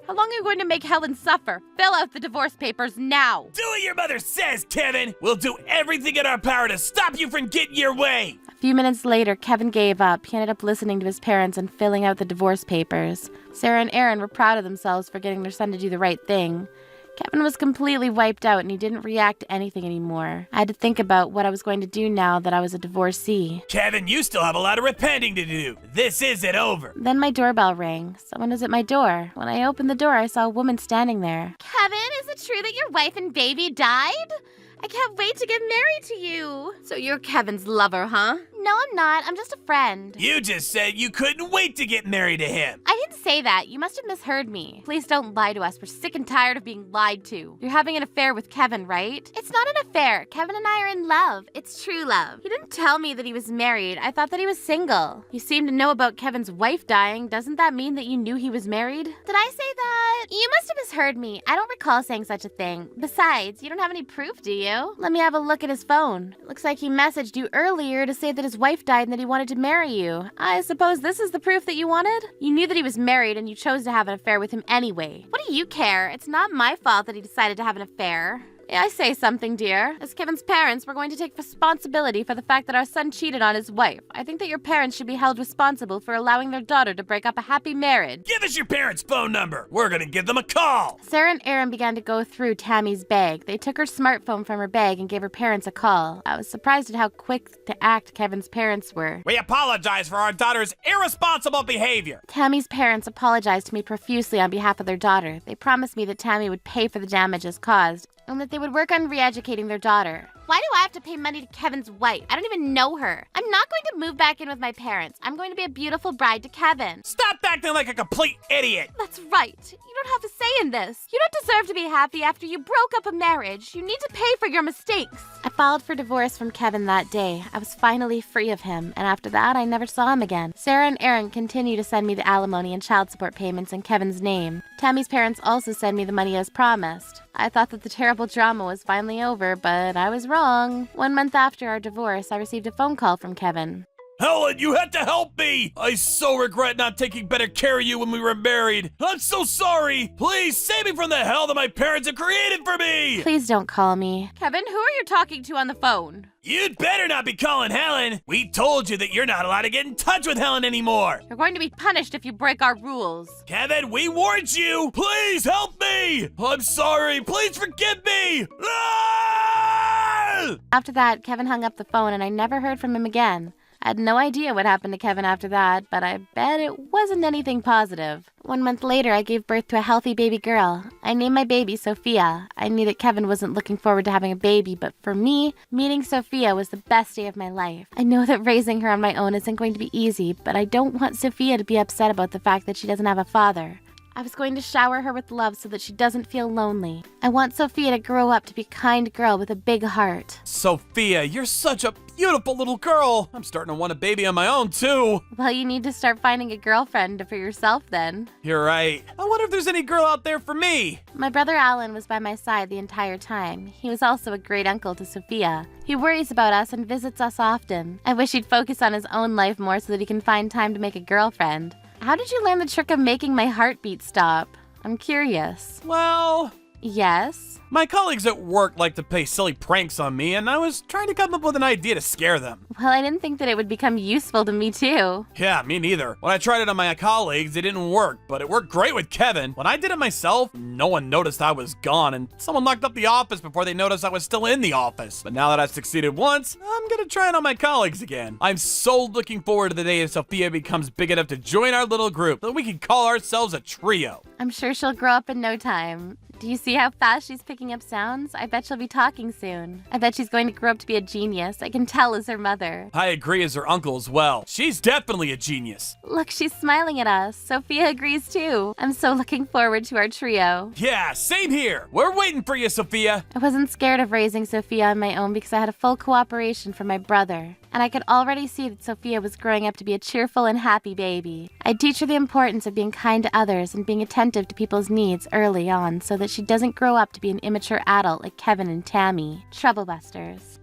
How long are you going to make Helen suffer? Fill out the divorce papers now. Do what your mother says, Kevin. We'll do everything in our power to stop you from getting your way. A few minutes later, Kevin gave up. He ended up listening to his parents and filling out the divorce papers. Sarah and Aaron were proud of themselves for getting their son to do the right thing. Kevin was completely wiped out and he didn't react to anything anymore. I had to think about what I was going to do now that I was a divorcee. Kevin, you still have a lot of repenting to do. This isn't over. Then my doorbell rang. Someone was at my door. When I opened the door, I saw a woman standing there. Kevin, is it true that your wife and baby died? I can't wait to get married to you. So you're Kevin's lover, huh? No, I'm not. I'm just a friend. You just said you couldn't wait to get married to him. I didn't say that. You must have misheard me. Please don't lie to us. We're sick and tired of being lied to. You're having an affair with Kevin, right? It's not an affair. Kevin and I are in love. It's true love. He didn't tell me that he was married. I thought that he was single. You seem to know about Kevin's wife dying. Doesn't that mean that you knew he was married? Did I say that? You must have misheard me. I don't recall saying such a thing. Besides, you don't have any proof, do you? Let me have a look at his phone. It looks like he messaged you earlier to say that his wife died and that he wanted to marry you. I suppose this is the proof that you wanted? You knew that he was married and you chose to have an affair with him anyway. What do you care? It's not my fault that he decided to have an affair. May I say something, dear? As Kevin's parents, we're going to take responsibility for the fact that our son cheated on his wife. I think that your parents should be held responsible for allowing their daughter to break up a happy marriage. Give us your parents' phone number. We're gonna give them a call. Sarah and Aaron began to go through Tammy's bag. They took her smartphone from her bag and gave her parents a call. I was surprised at how quick to act Kevin's parents were. We apologize for our daughter's irresponsible behavior. Tammy's parents apologized to me profusely on behalf of their daughter. They promised me that Tammy would pay for the damages caused and that they would work on re-educating their daughter. Why do I have to pay money to Kevin's wife? I don't even know her. I'm not going to move back in with my parents. I'm going to be a beautiful bride to Kevin. Stop acting like a complete idiot. That's right. You don't have to say in this. You don't deserve to be happy after you broke up a marriage. You need to pay for your mistakes. I filed for divorce from Kevin that day. I was finally free of him, and after that, I never saw him again. Sarah and Aaron continue to send me the alimony and child support payments in Kevin's name. Tammy's parents also send me the money as promised. I thought that the terrible drama was finally over, but I was wrong. 1 month after our divorce, I received a phone call from Kevin. Helen, you had to help me! I so regret not taking better care of you when we were married. I'm so sorry! Please save me from the hell that my parents have created for me! Please don't call me. Kevin, who are you talking to on the phone? You'd better not be calling Helen! We told you that you're not allowed to get in touch with Helen anymore! You're going to be punished if you break our rules. Kevin, we warned you! Please help me! I'm sorry! Please forgive me! Ah! After that, Kevin hung up the phone and I never heard from him again. I had no idea what happened to Kevin after that, but I bet it wasn't anything positive. 1 month later, I gave birth to a healthy baby girl. I named my baby Sophia. I knew that Kevin wasn't looking forward to having a baby, but for me, meeting Sophia was the best day of my life. I know that raising her on my own isn't going to be easy, but I don't want Sophia to be upset about the fact that she doesn't have a father. I was going to shower her with love so that she doesn't feel lonely. I want Sophia to grow up to be a kind girl with a big heart. Sophia, you're such a beautiful little girl. I'm starting to want a baby on my own, too. Well, you need to start finding a girlfriend for yourself then. You're right. I wonder if there's any girl out there for me. My brother Alan was by my side the entire time. He was also a great uncle to Sophia. He worries about us and visits us often. I wish he'd focus on his own life more so that he can find time to make a girlfriend. How did you learn the trick of making my heartbeat stop? I'm curious. Well... Yes? My colleagues at work like to play silly pranks on me, and I was trying to come up with an idea to scare them. Well, I didn't think that it would become useful to me too. Yeah, me neither. When I tried it on my colleagues, it didn't work, but it worked great with Kevin. When I did it myself, no one noticed I was gone, and someone locked up the office before they noticed I was still in the office. But now that I've succeeded once, I'm gonna try it on my colleagues again. I'm so looking forward to the day Sophia becomes big enough to join our little group, that we can call ourselves a trio. I'm sure she'll grow up in no time. Do you see how fast she's picking up sounds? I bet she'll be talking soon. I bet she's going to grow up to be a genius. I can tell as her mother. I agree as her uncle as well. She's definitely a genius. Look, she's smiling at us. Sophia agrees too. I'm so looking forward to our trio. Yeah, same here. We're waiting for you, Sophia. I wasn't scared of raising Sophia on my own because I had a full cooperation from my brother. And I could already see that Sophia was growing up to be a cheerful and happy baby. I'd teach her the importance of being kind to others and being attentive to people's needs early on so that she doesn't grow up to be an immature adult like Kevin and Tammy. Troublebusters.